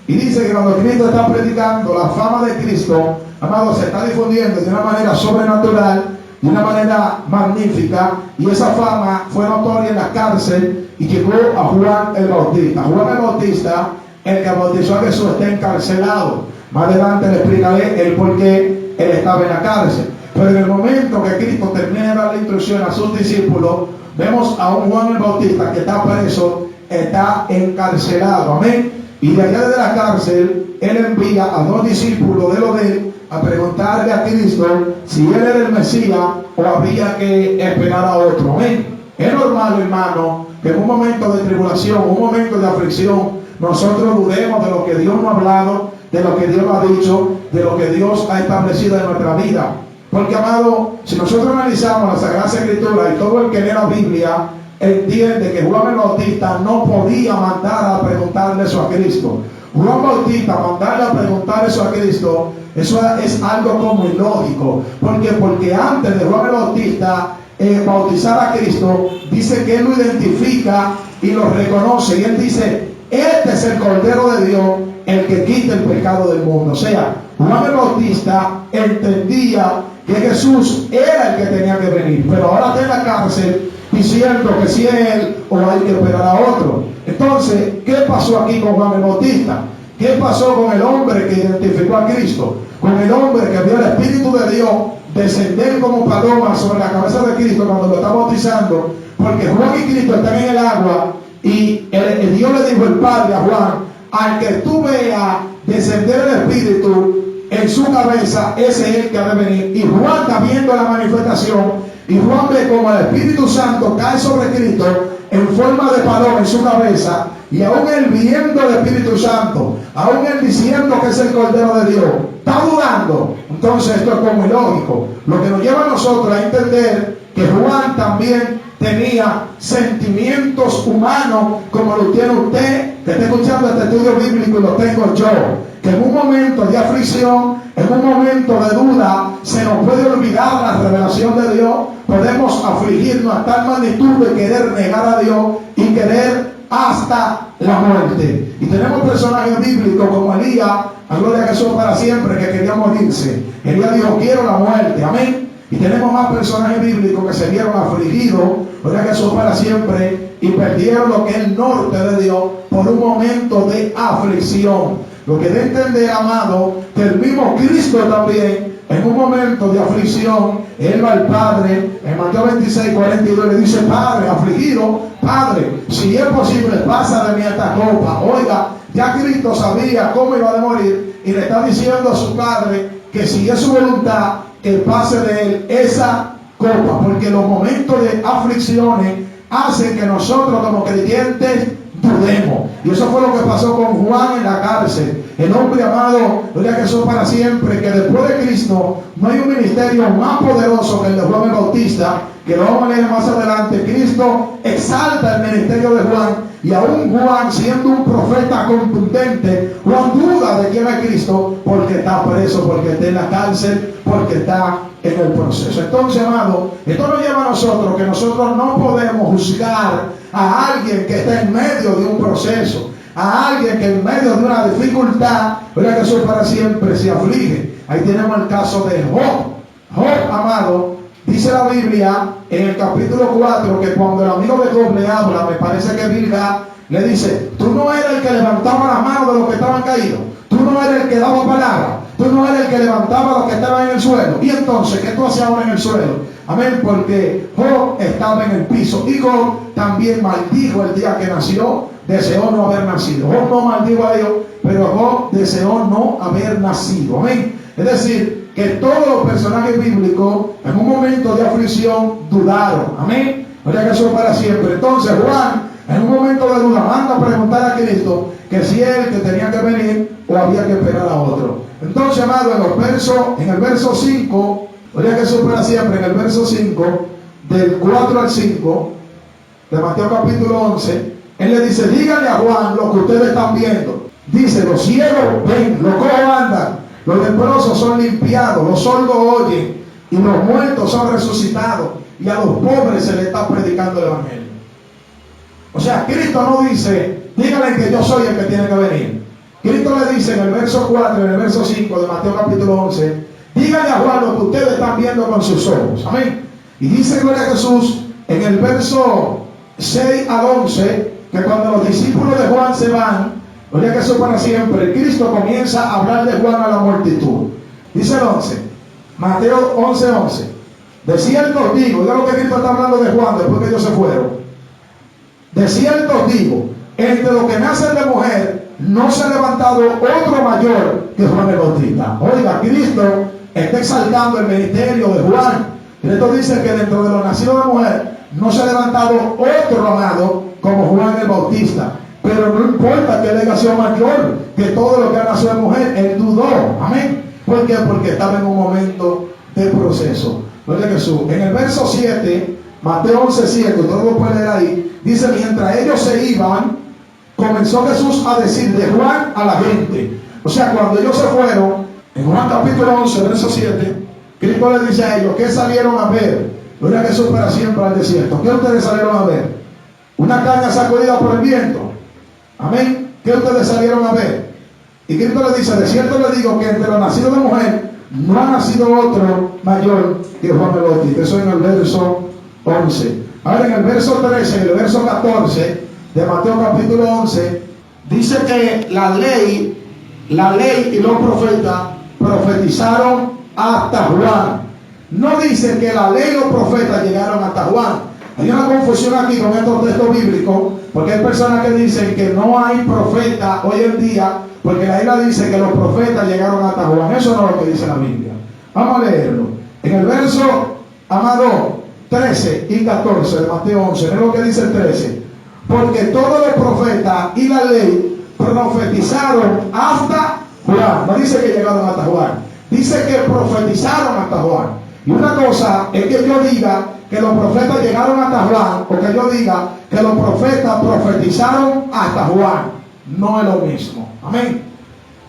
Y dice que cuando Cristo está predicando, la fama de Cristo, amado, se está difundiendo de una manera sobrenatural, de una manera magnífica. Y esa fama fue notoria en la cárcel y llegó a Juan el Bautista. Juan el Bautista, el que bautizó a Jesús, está encarcelado. Más adelante le explicaré el por qué él estaba en la cárcel. Pero en el momento que Cristo termina de dar la instrucción a sus discípulos, vemos a un Juan el Bautista que está preso, está encarcelado. Amén. Y de allá de la cárcel, Él envía a 2 discípulos de lo de él a preguntarle a Cristo si Él era el Mesías o había que esperar a otro. Amén. Es normal, hermano, que en un momento de tribulación, un momento de aflicción, nosotros dudemos de lo que Dios nos ha hablado, de lo que Dios nos ha dicho, de lo que Dios ha establecido en nuestra vida. Porque, amado, si nosotros analizamos la Sagrada Escritura y todo el que lee la Biblia entiende que Juan el Bautista no podía mandar a preguntarle eso a Cristo. Juan Bautista mandarle a preguntar eso a Cristo, eso es algo como ilógico. Porque antes de Juan el Bautista bautizar a Cristo, dice que él lo identifica y lo reconoce. Y él dice: este es el Cordero de Dios, el que quita el pecado del mundo. O sea, Juan el Bautista entendía que Jesús era el que tenía que venir, pero ahora está en la cárcel diciendo que si es él o hay que esperar a otro. Entonces, ¿qué pasó aquí con Juan el Bautista? ¿Qué pasó con el hombre que identificó a Cristo? Con el hombre que vio el Espíritu de Dios descender como paloma sobre la cabeza de Cristo cuando lo está bautizando, porque Juan y Cristo están en el agua y el Dios le dijo el Padre a Juan: al que tú veas descender el Espíritu en su cabeza, ese es el que ha de venir. Y Juan está viendo la manifestación, y Juan ve como el Espíritu Santo cae sobre Cristo en forma de paloma en su cabeza, y aún él viendo el Espíritu Santo, aún él diciendo que es el Cordero de Dios, está dudando. Entonces esto es como ilógico, lo que nos lleva a nosotros a entender que Juan también tenía sentimientos humanos como lo tiene usted que está escuchando este estudio bíblico, y lo tengo yo, que en un momento de aflicción, en un momento de duda, se nos puede olvidar la revelación de Dios. Podemos afligirnos a tal magnitud de querer negar a Dios y querer hasta la muerte. Y tenemos personajes bíblicos como Elías, a gloria a Jesús para siempre, que quería morirse. Elías dijo: quiero la muerte, amén. Y tenemos más personajes bíblicos que se vieron afligidos, gloria a Jesús para siempre, y perdieron lo que es el norte de Dios por un momento de aflicción. Lo que debe entender, amado, que el mismo Cristo también, en un momento de aflicción, él va al Padre, en Mateo 26:42, le dice: Padre, afligido, Padre, si es posible, pasa de mí esta copa. Oiga, ya Cristo sabía cómo iba a morir, y le está diciendo a su Padre que si es su voluntad, que pase de él esa copa, porque los momentos de aflicciones hacen que nosotros como creyentes dudemos. Y eso fue lo que pasó con Juan en la cárcel. El hombre amado, gloria a Jesús para siempre, que después de Cristo no hay un ministerio más poderoso que el de Juan el Bautista, que lo vamos a leer más adelante. Cristo exalta el ministerio de Juan, y aún Juan, siendo un profeta contundente, Juan duda de quién es Cristo, porque está preso, porque está en la cárcel, porque está en el proceso. Entonces, amado, esto nos lleva a nosotros que nosotros no podemos juzgar a alguien que está en medio de un proceso, a alguien que en medio de una dificultad, gloria a Jesús para siempre, se aflige. Ahí tenemos el caso de Job. Job, amado, dice la Biblia en el capítulo 4 que cuando el amigo de Job le habla, me parece que Bilga le dice: tú no eres el que levantaba las manos de los que estaban caídos, tú no eres el que daba palabras, tú no eres el que levantaba a los que estaban en el suelo. Y entonces, ¿qué tú hacías ahora en el suelo? Amén, porque Job estaba en el piso, y Job también maldijo el día que nació, deseó no haber nacido. Job no maldijo a Dios, pero Job deseó no haber nacido. Amén. Es decir, que todos los personajes bíblicos en un momento de aflicción dudaron. Amén. Gloria a Jesús para siempre. Entonces Juan, en un momento de duda, manda a preguntar a Cristo que si él que tenía que venir o había que esperar a otro. Entonces, amado, en el verso 5, gloria a Jesús para siempre, en el verso 5, del 4 al 5 de Mateo capítulo 11, él le dice: díganle a Juan lo que ustedes están viendo. Dice: los ciegos ven, los cojos andan, los leprosos son limpiados, los sordos oyen, y los muertos son resucitados, y a los pobres se les está predicando el evangelio. O sea, Cristo no dice: díganle que yo soy el que tiene que venir. Cristo le dice en el verso 4, en el verso 5 de Mateo capítulo 11: díganle a Juan lo que ustedes están viendo con sus ojos. Amén. Y dice, gloria a Jesús, en el verso 6 al 11, que cuando los discípulos de Juan se van, gloria a Jesús para siempre, Cristo comienza a hablar de Juan a la multitud. Dice el 11, Mateo 11:11. De cierto os digo, oiga lo que Cristo está hablando de Juan después que ellos se fueron. De cierto os digo, entre los que nacen de mujer no se ha levantado otro mayor que Juan el Bautista. Oiga, Cristo está exaltando el ministerio de Juan. Cristo dice que dentro de los nacidos de mujer no se ha levantado otro amado como Juan el Bautista. Pero no importa que él haya sido mayor que todo lo que ha nacido de mujer, él dudó. Amén. ¿Por qué? Porque estaba en un momento de proceso. Gloria a Jesús. En el verso 7, Mateo 11:7, todo lo puede leer ahí, dice: mientras ellos se iban, comenzó Jesús a decir de Juan a la gente. O sea, cuando ellos se fueron, en Juan capítulo 11, verso 7, Cristo les dice a ellos: ¿qué salieron a ver? Gloria a Jesús para siempre al desierto. ¿Qué ustedes salieron a ver? Una caña sacudida por el viento. Amén. ¿Qué ustedes salieron a ver? Y Cristo les dice: de cierto les digo que entre los nacidos de mujer no ha nacido otro mayor que Juan el Bautista. Eso en el verso 11. Ahora en el verso 13, en el verso 14 de Mateo capítulo 11, dice que la ley y los profetas profetizaron hasta Juan. No dice que la ley y los profetas llegaron hasta Juan. Hay una confusión aquí con estos textos bíblicos, porque hay personas que dicen que no hay profeta hoy en día, porque la Biblia dice que los profetas llegaron hasta Juan. Eso no es lo que dice la Biblia. Vamos a leerlo. En el verso, amado, 13 y 14 de Mateo 11, es lo que dice el 13. Porque todos los profetas y la ley profetizaron hasta Juan. No dice que llegaron hasta Juan, dice que profetizaron hasta Juan. Y una cosa es que yo diga que los profetas llegaron hasta Juan, o que yo diga que los profetas profetizaron hasta Juan. No es lo mismo. Amén.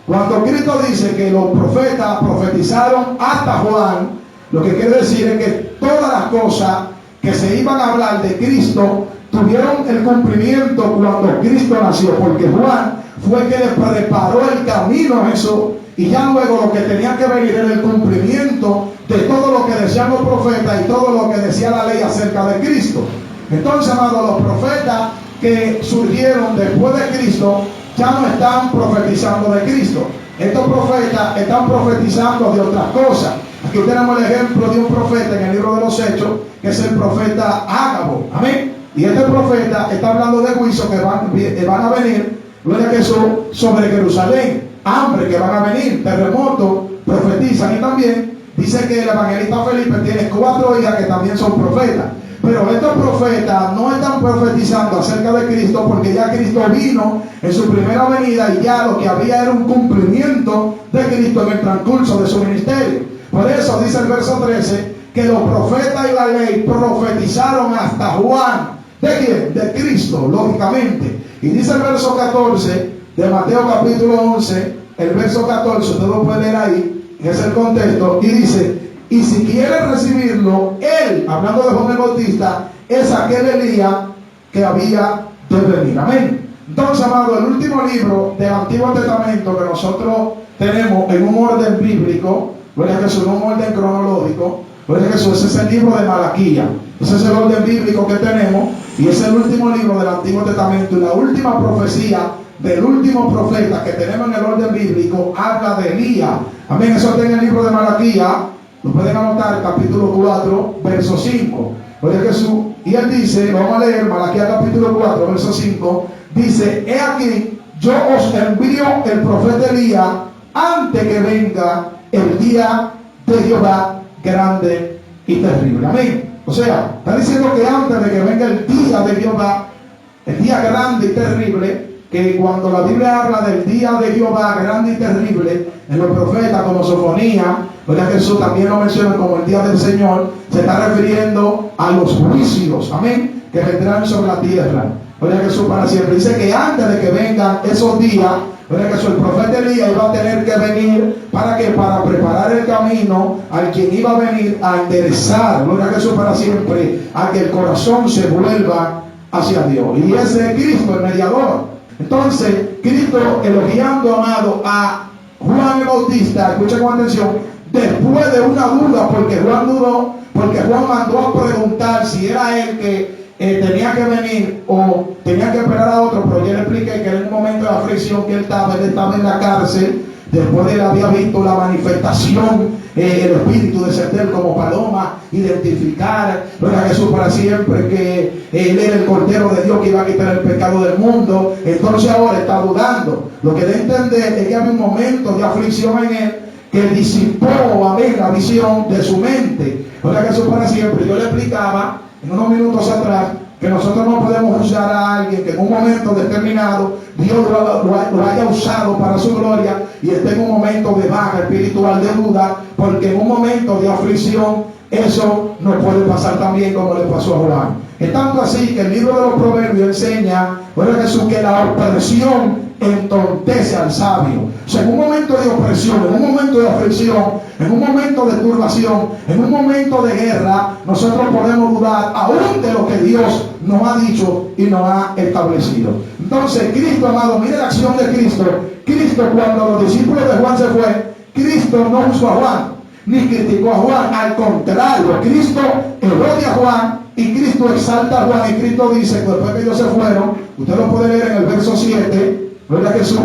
Cuando Cristo dice que los profetas profetizaron hasta Juan, lo que quiere decir es que todas las cosas que se iban a hablar de Cristo tuvieron el cumplimiento cuando Cristo nació, porque Juan fue el que le preparó el camino a eso, y ya luego lo que tenía que venir era el cumplimiento de todo lo que decían los profetas y todo lo que decía la ley acerca de Cristo. Entonces, amados, los profetas que surgieron después de Cristo ya no están profetizando de Cristo. Estos profetas están profetizando de otras cosas. Aquí tenemos el ejemplo de un profeta en el libro de los Hechos, que es el profeta Ágabo. Amén. Y este profeta está hablando de juicio que van a venir, gloria a Jesús, sobre Jerusalén. Hambre que van a venir, terremotos, profetizan. Y también dice que el evangelista Felipe tiene 4 hijas que también son profetas. Pero estos profetas no están profetizando acerca de Cristo, porque ya Cristo vino en su primera venida y ya lo que había era un cumplimiento de Cristo en el transcurso de su ministerio. Por eso dice el verso 13 que los profetas y la ley profetizaron hasta Juan. ¿De quién? De Cristo, lógicamente. Y dice el verso 14 de Mateo capítulo 11, el verso 14, usted lo puede leer ahí, que es el contexto, y dice: y si quiere recibirlo, él, hablando de Juan el Bautista, es aquel Elías que había de venir. Amén. Entonces, amado, el último libro del Antiguo Testamento que nosotros tenemos en un orden bíblico, gloria a Jesús, en un orden cronológico, gloria a Jesús, ese es el libro de Malaquía. Ese es el orden bíblico que tenemos, y es el último libro del Antiguo Testamento, y la última profecía del último profeta que tenemos en el orden bíblico habla de Elías. Amén. Eso está en el libro de Malaquía. Lo pueden anotar, capítulo 4, verso 5. Gloria a Jesús. Y él dice, lo vamos a leer, Malaquía capítulo 4, verso 5. Dice: he aquí, yo os envío el profeta Elías antes que venga el día de Jehová grande y terrible. Amén. O sea, está diciendo que antes de que venga el día de Jehová, el día grande y terrible, que cuando la Biblia habla del día de Jehová grande y terrible, en los profetas como Sofonía, gloria a Jesús, también lo mencionan como el día del Señor, se está refiriendo a los juicios, amén, que vendrán sobre la tierra. Gloria a Jesús para siempre. Dice que antes de que vengan esos días, gloria a Jesús, el profeta Elías iba a tener que venir para que, para preparar el camino al quien iba a venir a enderezar, gloria a Jesús para siempre, a que el corazón se vuelva hacia Dios. Y ese es Cristo, el mediador. Entonces, Cristo elogiando, amado, a Juan el Bautista, escucha con atención, después de una duda, porque Juan dudó, porque Juan mandó a preguntar si era él que tenía que venir o tenía que esperar a otro, pero yo le expliqué que en un momento de aflicción que él estaba en la cárcel, después de él había visto la manifestación, el espíritu descender como paloma, identificar, gloria a Jesús para siempre, que él era el Cordero de Dios que iba a quitar el pecado del mundo. Entonces ahora está dudando. Lo que debe entender es que había un momento de aflicción en él que disipó, amén, la visión de su mente. Gloria a Jesús para siempre. Yo le explicaba en unos minutos atrás que nosotros no podemos usar a alguien que en un momento determinado Dios lo haya usado para su gloria y esté en un momento de baja espiritual, de duda, porque en un momento de aflicción eso nos puede pasar también como le pasó a Juan. Es tanto así que el libro de los Proverbios enseña, bueno, Jesús, que la opresión entontece al sabio. O sea, en un momento de opresión, en un momento de aflicción, en un momento de turbación, en un momento de guerra, nosotros podemos dudar aún de lo que Dios nos ha dicho y nos ha establecido. Entonces, Cristo, amado, mire la acción de Cristo. Cristo, cuando los discípulos de Juan se fue, Cristo no usó a Juan, ni criticó a Juan. Al contrario, Cristo elogia a Juan Y Cristo exalta a Juan, y Cristo dice que después que ellos se fueron, usted lo puede leer en el verso 7, ¿verdad que Jesús?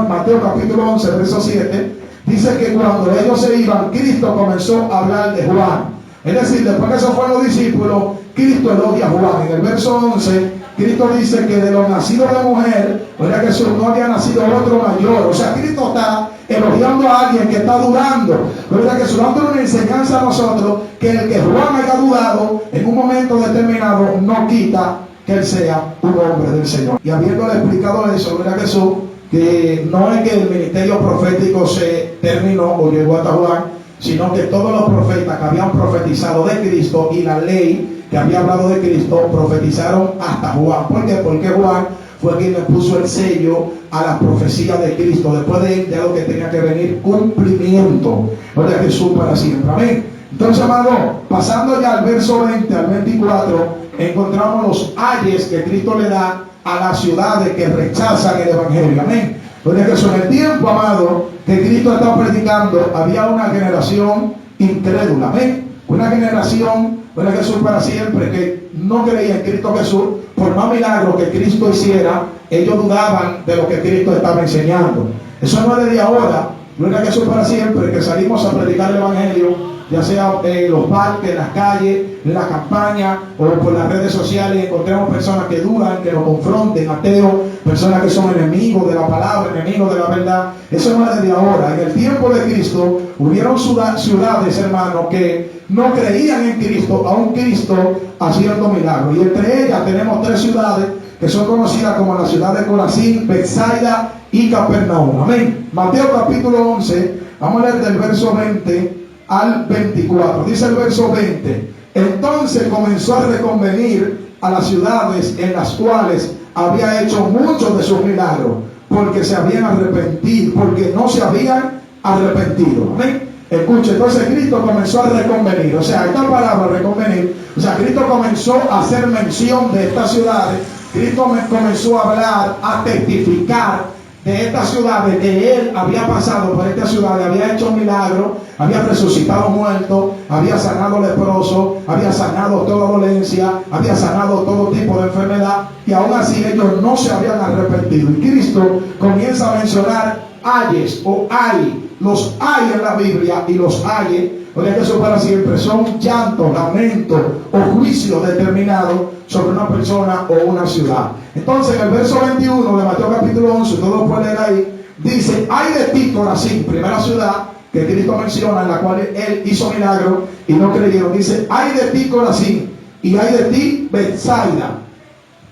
Mateo capítulo 11, verso 7, dice que cuando ellos se iban, Cristo comenzó a hablar de Juan. Es decir, después que se fueron los discípulos, Cristo elogia a Juan. En el verso 11, Cristo dice que de los nacidos de mujer, ¿verdad que Jesús? No había nacido otro mayor. O sea, Cristo está elogiando a alguien que está dudando, ¿verdad que Jesús? Dando una enseñanza a nosotros que el que Juan haya dudado en un momento determinado no quita que él sea un hombre del Señor. Y habiéndole explicado eso, ¿verdad que Jesús? Que no es que el ministerio profético se terminó o llegó hasta Juan, sino que todos los profetas que habían profetizado de Cristo y la ley que había hablado de Cristo profetizaron hasta Juan. ¿Por qué? Porque Juan fue quien le puso el sello a la profecía de Cristo. Después de él, ya lo que tenía que venir, cumplimiento de Jesús para siempre. Amén. Entonces, amado, pasando ya al verso 20 al 24, encontramos los ayes que Cristo le da a las ciudades que rechazan el evangelio. Amén. Porque en el tiempo, amado, que Cristo está predicando, había una generación incrédula. Amén. Una generación, ¿verdad? Jesús para siempre, que no creía en Cristo Jesús. Por más milagros que Cristo hiciera, ellos dudaban de lo que Cristo estaba enseñando. Eso no es de ahora. Gloria a Jesús para siempre, que salimos a predicar el evangelio, ya sea en los parques, en las calles, en la campaña o por las redes sociales. Encontramos personas que dudan, que nos confronten, ateos, personas que son enemigos de la palabra, enemigos de la verdad. Eso no es de ahora. En el tiempo de Cristo hubieron ciudades, hermanos, que no creían en Cristo, aún Cristo haciendo milagros. Y entre ellas tenemos 3 ciudades que son conocidas como la ciudad de Corazín, Betsaida y Capernaum. Amén. Mateo capítulo 11, vamos a leer del verso 20 al 24. Dice el verso 20: entonces comenzó a reconvenir a las ciudades en las cuales había hecho muchos de sus milagros, porque se habían arrepentido, porque no se habían arrepentido. Amén. Escuche, entonces Cristo comenzó a reconvenir. O sea, esta palabra reconvenir, o sea, Cristo comenzó a hacer mención de estas ciudades. Cristo comenzó a hablar, a testificar de estas ciudades, que él había pasado por estas ciudades, había hecho milagros, había resucitado muertos, había sanado leprosos, había sanado toda dolencia, había sanado todo tipo de enfermedad, y aún así ellos no se habían arrepentido. Y Cristo comienza a mencionar ayes o hay. Los hay en la Biblia, y los hay, porque eso para siempre son llanto, lamento o juicio determinado sobre una persona o una ciudad. Entonces, en el verso 21 de Mateo capítulo 11, todo lo puede leer ahí, dice: ay de ti, Corazín, primera ciudad que Cristo menciona, en la cual él hizo milagros y no creyeron. Dice: ay de ti, Corazín, y ay de ti, Betsaida,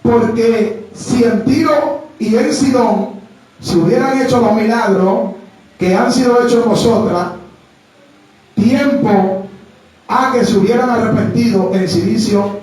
porque si en Tiro y en Sidón se hubieran hecho los milagros que han sido hechos en vosotras, tiempo a que se hubieran arrepentido en silicio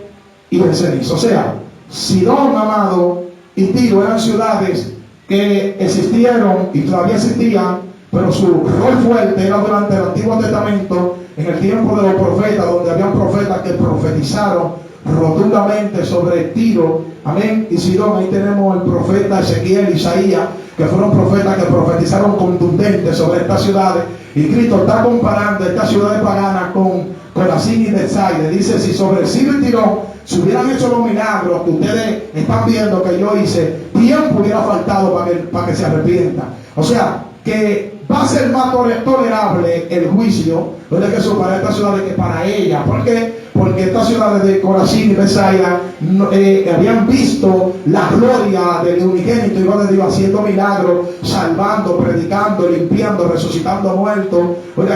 y en ceniza. O sea, Sidón, amado, y Tiro eran ciudades que existieron y todavía existían, pero su rol fuerte era durante el Antiguo Testamento, en el tiempo de los profetas, donde habían profetas que profetizaron rotundamente sobre Tiro, amén, y Sidón. Ahí tenemos el profeta Ezequiel, Isaías, que fueron profetas que profetizaron contundentes sobre estas ciudades. Y Cristo está comparando estas ciudades paganas con Corazín y Betsaida. Dice: si sobre Sidón y Tirón se hubieran hecho los milagros que ustedes están viendo que yo hice, tiempo hubiera faltado para que se arrepientan. O sea, que va a ser más tolerable el juicio de Jesús para estas ciudades que para ella. ¿Por qué? Porque estas ciudades de Corazín y Betsaida habían visto la gloria del unigénito, igual de Dios, haciendo milagros, salvando, predicando, limpiando, resucitando muertos,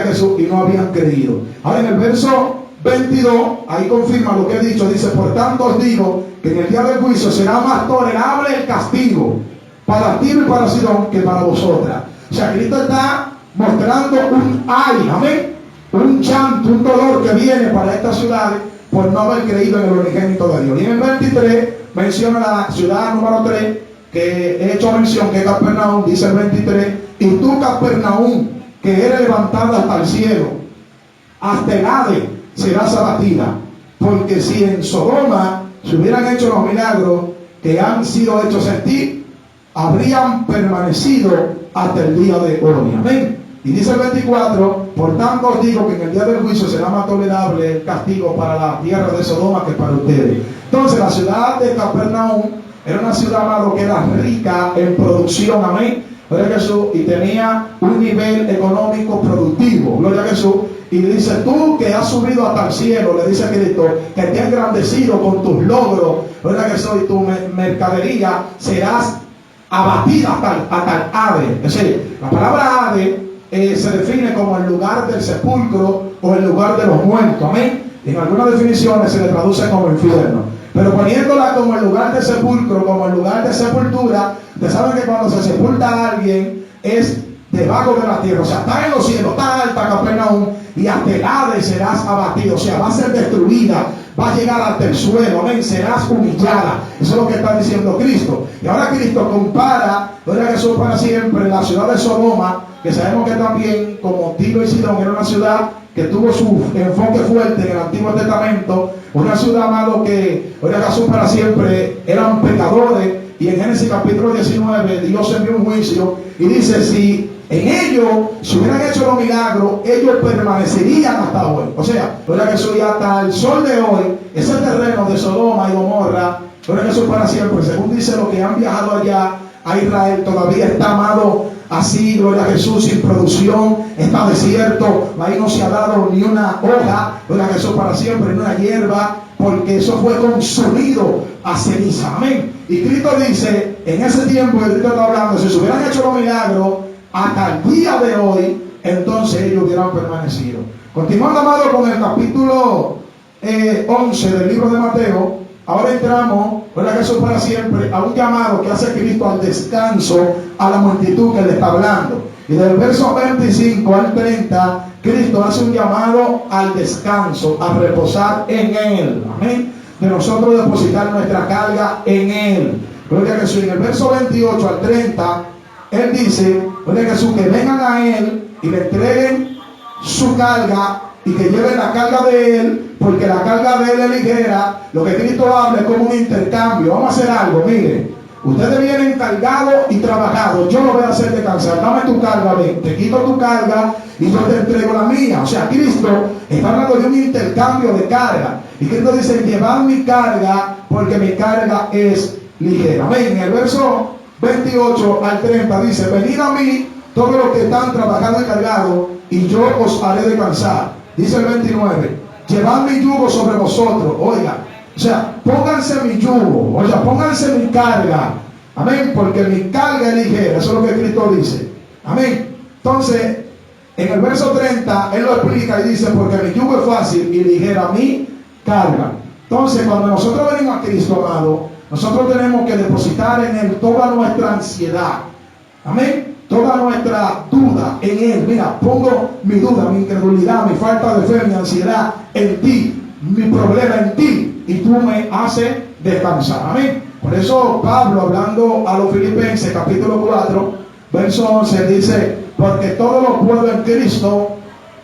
Jesús, y no habían creído. Ahora en el verso 22, ahí confirma lo que he dicho. Dice: por tanto os digo que en el día del juicio será más tolerable el castigo para Tiro y para Sidón que para vosotras. O sea, Cristo está mostrando un ay, amén, un llanto, un dolor que viene para estas ciudades por no haber creído en el unigénito de Dios. Y en el 23 menciona la ciudad número 3, que he hecho mención, que es Capernaum. Dice el 23: y tú, Capernaum, que eres levantada hasta el cielo, hasta el Hades serás abatida, porque si en Sodoma se hubieran hecho los milagros que han sido hechos en ti, habrían permanecido hasta el día de hoy. Amén. Y dice el 24, por tanto os digo que en el día del juicio será más tolerable el castigo para la tierra de Sodoma que para ustedes. Entonces la ciudad de Capernaum era una ciudad, amado, que era rica en producción, amén, gloria a Jesús, y tenía un nivel económico productivo, gloria a Jesús. Y dice, tú que has subido hasta el cielo, le dice a Cristo, que te has engrandecido con tus logros, gloria a Jesús, y tu mercadería, serás abatida hasta el Hades. Es decir, la palabra Hades se define como el lugar del sepulcro o el lugar de los muertos, amén. En algunas definiciones se le traduce como infierno, pero poniéndola como el lugar de sepulcro, como el lugar de sepultura, ustedes saben que cuando se sepulta a alguien es debajo de la tierra, o sea, está en los cielos, está alta Capernaum, y hasta el Hades serás abatido, o sea, va a ser destruida, va a llegar hasta el suelo, amén, serás humillada. Eso es lo que está diciendo Cristo. Y ahora Cristo compara, gloria a Jesús para siempre, la ciudad de Sodoma, que sabemos que también, como Tiro y Sidón, era una ciudad que tuvo su enfoque fuerte en el Antiguo Testamento, una ciudad, amado, que, gloria a Jesús para siempre, eran pecadores. Y en Génesis capítulo 19, Dios envió un juicio y dice, si en ellos se hubieran hecho los milagros, ellos permanecerían hasta hoy. O sea, gloria a Jesús, y hasta el sol de hoy, ese terreno de Sodoma y Gomorra, gloria a Jesús para siempre, según dice los que han viajado allá a Israel, todavía está, amado, así, gloria a Jesús, sin producción, está desierto, ahí no se ha dado ni una hoja, gloria a Jesús para siempre, ni una hierba, porque eso fue consumido a ceniza, amén. Y Cristo dice, en ese tiempo que Cristo está hablando, si se hubieran hecho los milagros hasta el día de hoy, entonces ellos hubieran permanecido. Continuando, amado, con el capítulo 11 del libro de Mateo, ahora entramos, gloria a Jesús para siempre, a un llamado que hace Cristo al descanso a la multitud que le está hablando. Y del verso 25 al 30, Cristo hace un llamado al descanso, a reposar en Él. Amén. De nosotros depositar nuestra carga en Él. Gloria a Jesús. En el verso 28 al 30, Él dice, gloria a Jesús, que vengan a Él y le entreguen su carga y que lleven la carga de Él, porque la carga de Él es ligera. Lo que Cristo habla es como un intercambio. Vamos a hacer algo, mire. Ustedes vienen cargados y trabajados. Yo lo voy a hacer descansar. Dame tu carga, ven. Te quito tu carga y yo te entrego la mía. O sea, Cristo está hablando de un intercambio de carga. Y Cristo dice, llevad mi carga porque mi carga es ligera. Amén. En el verso 28 al 30 dice, venid a mí todos los que están trabajando y cargados y yo os haré descansar. Dice el 29, llevad mi yugo sobre vosotros. Oiga, o sea, pónganse mi yugo, o sea, pónganse mi carga. Amén, porque mi carga es ligera. Eso es lo que Cristo dice. Amén. Entonces, en el verso 30, Él lo explica y dice, porque mi yugo es fácil y ligera mi carga. Entonces, cuando nosotros venimos a Cristo, amado, nosotros tenemos que depositar en Él toda nuestra ansiedad. Amén. Toda nuestra duda en Él. Mira, pongo mi duda, mi incredulidad, mi falta de fe, mi ansiedad en ti, mi problema en ti. Y tú me haces descansar. Amén. Por eso Pablo, hablando a los Filipenses, capítulo 4, verso 11, dice, porque todo lo puedo en Cristo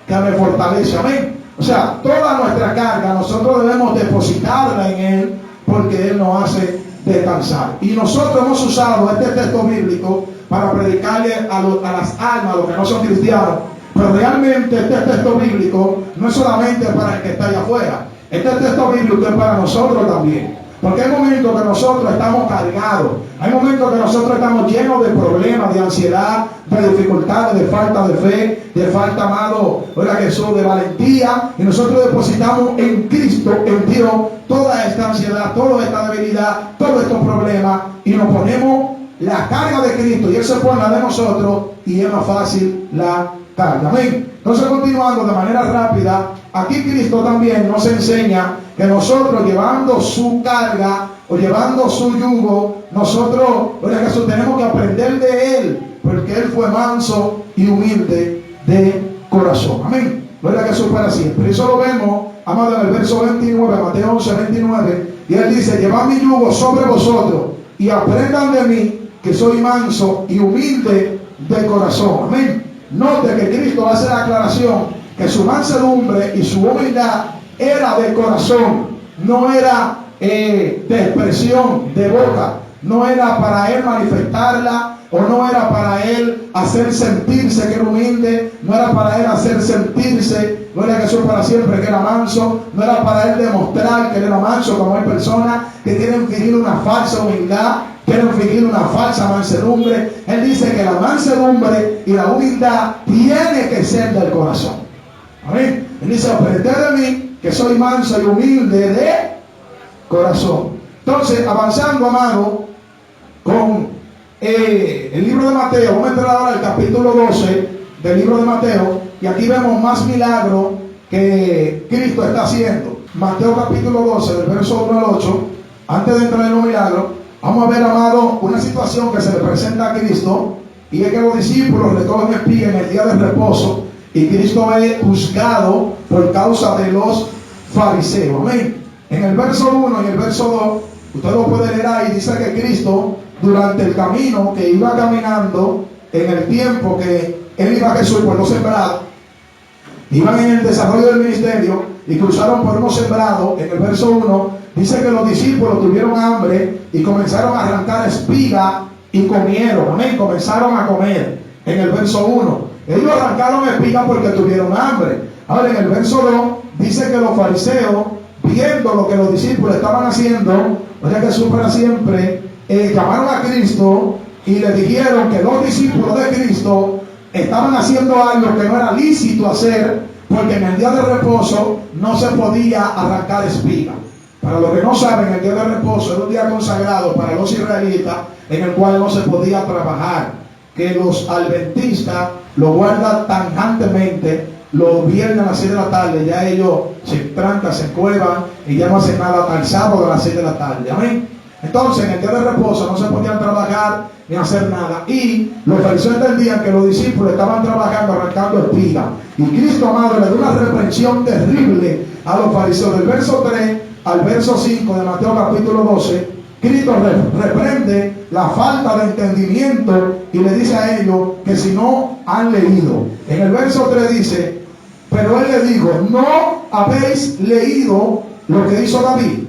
que me fortalece. Amén. O sea, toda nuestra carga nosotros debemos depositarla en Él, porque Él nos hace descansar. Y nosotros hemos usado este texto bíblico para predicarle a las almas, a los que no son cristianos. Pero realmente este texto bíblico no es solamente para el que está allá afuera. Este texto bíblico es para nosotros también. Porque hay momentos que nosotros estamos cargados. Hay momentos que nosotros estamos llenos de problemas, de ansiedad, de dificultades, de falta de fe, de falta, amado, oiga Jesús, de valentía. Y nosotros depositamos en Cristo, en Dios, toda esta ansiedad, toda esta debilidad, todos estos problemas. Y nos ponemos la carga de Cristo. Y Él se pone la de nosotros y es más fácil la carga. Amén. Entonces, continuando de manera rápida, aquí Cristo también nos enseña que nosotros, llevando su carga o llevando su yugo, nosotros, oiga Jesús, tenemos que aprender de Él, porque Él fue manso y humilde de corazón. Amén. Gloria a Jesús para siempre. Eso lo vemos, amado, en el verso 29, Mateo 11, 29. Y Él dice, llevad mi yugo sobre vosotros y aprendan de mí, que soy manso y humilde de corazón. Amén. Note que Cristo hace la aclaración que su mansedumbre y su humildad era de corazón, no era de expresión de boca, no era para Él manifestarla, o no era para él hacer sentirse que era humilde, no era para él hacer sentirse, gloria a Jesús para siempre, que era manso, no era para él demostrar que él era manso, como hay personas que quieren fingir una falsa humildad, quieren fingir una falsa mansedumbre. Él dice que la mansedumbre y la humildad tiene que ser del corazón. Amén. Él dice, aprended de mí, que soy manso y humilde de corazón. Entonces, avanzando, amado, con el libro de Mateo, vamos a entrar ahora al capítulo 12 del libro de Mateo, y aquí vemos más milagros que Cristo está haciendo. Mateo capítulo 12, del verso 1 al 8. Antes de entrar en los milagros, vamos a ver, amado, una situación que se le presenta a Cristo, y es que los discípulos recogen espiga en el día del reposo, y Cristo es juzgado por causa de los fariseos. Amén. En el verso 1 y el verso 2, usted lo puede leer ahí, dice que Cristo, durante el camino que iba caminando, en el tiempo que él iba a Jesús por los sembrados, iban en el desarrollo del ministerio y cruzaron por unos sembrados. En el verso 1 dice que los discípulos tuvieron hambre y comenzaron a arrancar espiga y comieron. Amén, comenzaron a comer. En el verso 1 ellos arrancaron espiga porque tuvieron hambre. Ahora en el verso 2 dice que los fariseos, viendo lo que los discípulos estaban haciendo, oye, Jesús para siempre, llamaron a Cristo y le dijeron que los discípulos de Cristo estaban haciendo algo que no era lícito hacer, porque en el día de reposo no se podía arrancar espiga. Para los que no saben, el día de reposo era un día consagrado para los israelitas, en el cual no se podía trabajar, que los adventistas lo guardan tajantemente. Los viernes a las 6 de la tarde ya ellos se trancan, se cuevan y ya no hacen nada hasta el sábado a las 6 de la tarde. Amén. Entonces en el día de reposo no se podían trabajar ni hacer nada, y los fariseos entendían que los discípulos estaban trabajando, arrancando espiga, y Cristo, amado, le dio una reprensión terrible a los fariseos. Del verso 3 al verso 5 de Mateo capítulo 12, Cristo reprende la falta de entendimiento y le dice a ellos que si no han leído. En el verso 3 dice, pero él le dijo, ¿no habéis leído lo que hizo David?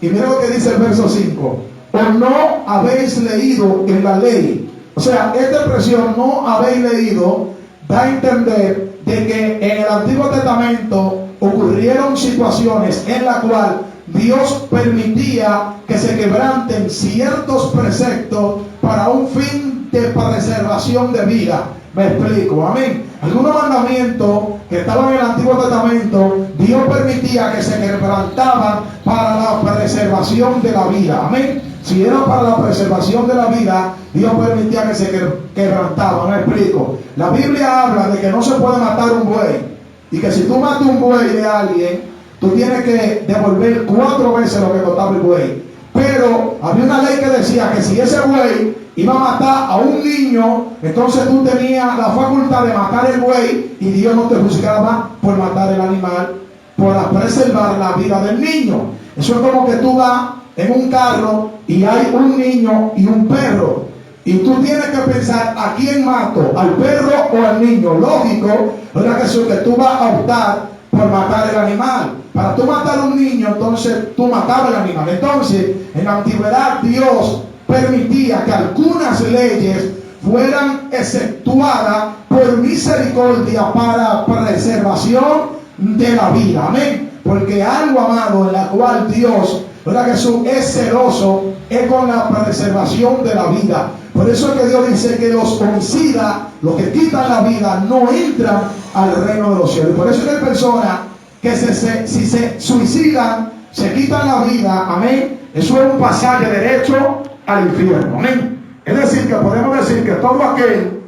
Y mira lo que dice el verso 5, o no habéis leído en la ley. O sea, esta expresión, no habéis leído, da a entender de que en el Antiguo Testamento ocurrieron situaciones en las cuales Dios permitía que se quebranten ciertos preceptos para un fin de preservación de vida. Me explico, amén. Algunos mandamientos que estaban en el Antiguo Testamento, Dios permitía que se quebrantaban para la preservación de la vida, amén. Si era para la preservación de la vida, Dios permitía que se quebrantaban. Me explico. La Biblia habla de que no se puede matar un buey, y que si tú matas un buey de alguien, tú tienes que devolver 4 veces lo que costaba el buey. Pero había una ley que decía que si ese buey iba a matar a un niño, entonces tú tenías la facultad de matar el buey, y Dios no te juzgaba por matar el animal, por preservar la vida del niño. Eso es como que tú vas en un carro y hay un niño y un perro, y tú tienes que pensar a quién mato, al perro o al niño. Lógico, ¿verdad, Jesús? Que tú vas a optar por matar el animal. Para tú matar a un niño, entonces tú matabas el animal. Entonces, en la antigüedad Dios permitía que algunas leyes fueran exceptuadas por misericordia para preservación de la vida. Amén. Porque algo, amado, en la cual Dios, ¿verdad, Jesús? Es celoso, es con la preservación de la vida. Por eso es que Dios dice que los homicidas, los que quitan la vida, no entran al reino de los cielos. Y por eso es que hay personas que si se suicidan, se quitan la vida, amén, eso es un pasaje derecho al infierno, amén. Es decir, que podemos decir que todo aquel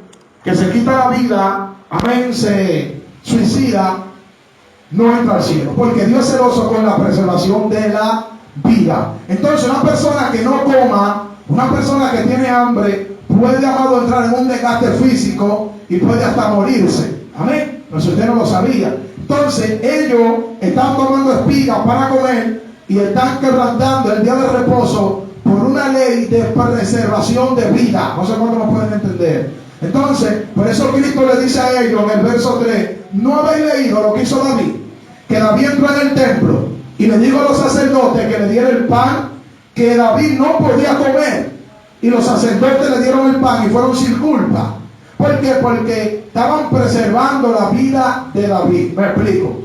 que se quita la vida, amén, se suicida, no entra al cielo, porque Dios es celoso con la preservación de la vida. Entonces, una persona que no coma, una persona que tiene hambre, puede, amado, entrar en un desgaste físico y puede hasta morirse, amén. Pero si usted no lo sabía, entonces ellos están tomando espigas para comer y están quebrantando el día de reposo por una ley de preservación de vida. No sé cuánto lo pueden entender. Entonces, por eso Cristo le dice a ellos en el verso 3, ¿no habéis leído lo que hizo David? Que David entró en el templo y le dijo a los sacerdotes que le diera el pan que David no podía comer, y los sacerdotes le dieron el pan y fueron sin culpa. ¿Por qué? Porque estaban preservando la vida de David. Me explico.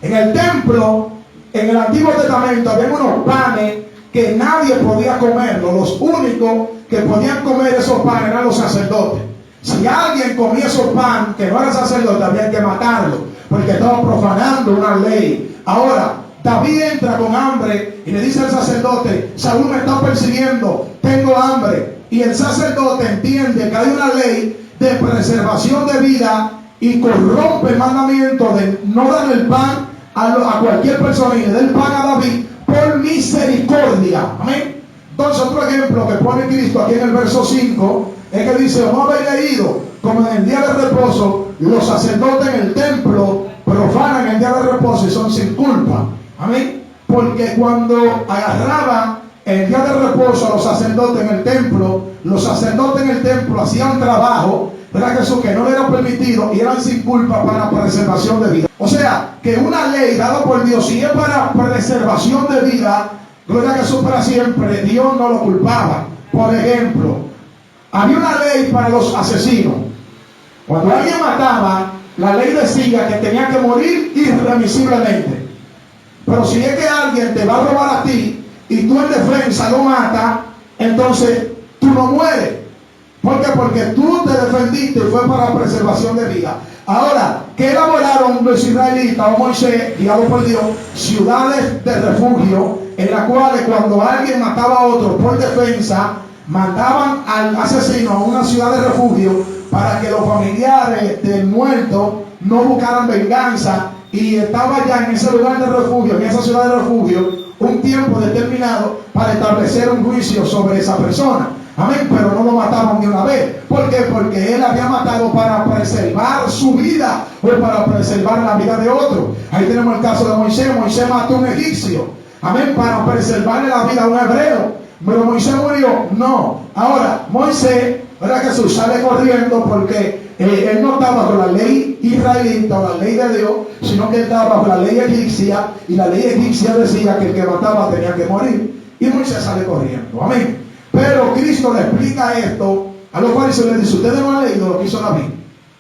En el templo, en el Antiguo Testamento, había unos panes que nadie podía comerlos. Los únicos que podían comer esos panes eran los sacerdotes. Si alguien comía esos panes que no era sacerdote, había que matarlo, porque estaba profanando una ley. Ahora, David entra con hambre y le dice al sacerdote: Saúl me está persiguiendo, tengo hambre. Y el sacerdote entiende que hay una ley de preservación de vida y corrompe el mandamiento de no dar el pan a cualquier persona y le da el pan a David por misericordia. Amén. Entonces, otro ejemplo que pone Cristo aquí en el verso 5 es que dice: ¿no habéis leído como en el día de reposo los sacerdotes en el templo profanan el día de reposo y son sin culpa? Amén. Porque cuando agarraban el día de reposo a los sacerdotes en el templo, los sacerdotes en el templo hacían trabajo, ¿verdad? Que eso que no le era permitido y eran sin culpa para preservación de vida. O sea, que una ley dada por Dios, si es para preservación de vida, gloria a Jesús para siempre, Dios no lo culpaba. Por ejemplo, había una ley para los asesinos. Cuando alguien mataba, la ley decía que tenía que morir irremisiblemente. Pero si es que alguien te va a robar a ti y tú en defensa lo matas, entonces tú no mueres. ¿Por qué? Porque tú te defendiste y fue para la preservación de vida. Ahora, ¿qué elaboraron los israelitas o Moisés, guiado por Dios? Ciudades de refugio, en las cuales cuando alguien mataba a otro por defensa, mandaban al asesino a una ciudad de refugio para que los familiares del muerto no buscaran venganza, y estaba ya en ese lugar de refugio, en esa ciudad de refugio, un tiempo determinado para establecer un juicio sobre esa persona. Amén. Pero no lo mataban de una vez. ¿Por qué? Porque él había matado para preservar su vida o para preservar la vida de otro. Ahí tenemos el caso de Moisés. Moisés mató a un egipcio. Amén. Para preservarle la vida a un hebreo. Pero Moisés murió. No. Ahora, Moisés, ¿verdad? Jesús sale corriendo porque él no estaba bajo la ley israelita o la ley de Dios, sino que él estaba bajo la ley egipcia, y la ley egipcia decía que el que mataba tenía que morir. Y Moisés sale corriendo. Amén. Pero Cristo le explica esto a los fariseos y les dice: ustedes no han leído lo que hizo David,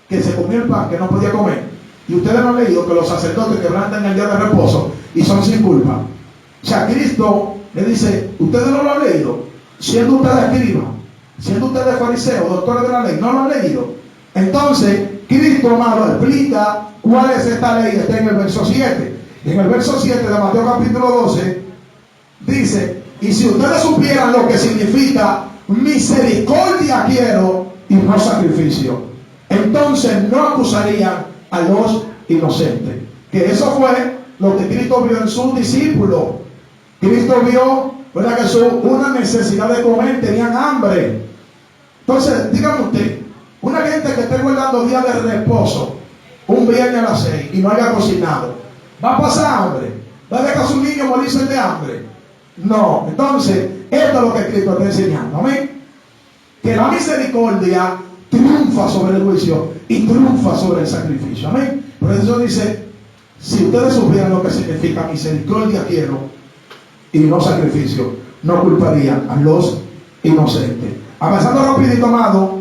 que se comió el pan que no podía comer, y ustedes no han leído que los sacerdotes quebrantan el día de reposo y son sin culpa. O sea, Cristo le dice: ustedes no lo han leído, siendo ustedes escribas, siendo ustedes fariseos, doctores de la ley, no lo han leído. Entonces Cristo, amado, explica cuál es esta ley. Está en el verso 7. En el verso 7 de Mateo capítulo 12 dice: y si ustedes supieran lo que significa misericordia quiero y no sacrificio, entonces no acusarían a los inocentes. Que eso fue lo que Cristo vio en sus discípulos. Cristo vio, ¿verdad?, que una necesidad de comer, tenían hambre. Entonces, dígame usted, una gente que esté guardando días de reposo, un viernes a las 6 y no haya cocinado, ¿va a pasar hambre? ¿Va a dejar a su niño morirse de hambre? No. Entonces, esto es lo que Cristo está enseñando. Amén. Que la misericordia triunfa sobre el juicio y triunfa sobre el sacrificio. Amén. Por eso dice: si ustedes supieran lo que significa misericordia quiero y no sacrificio, no culparían a los inocentes. Avanzando rapidito, amado,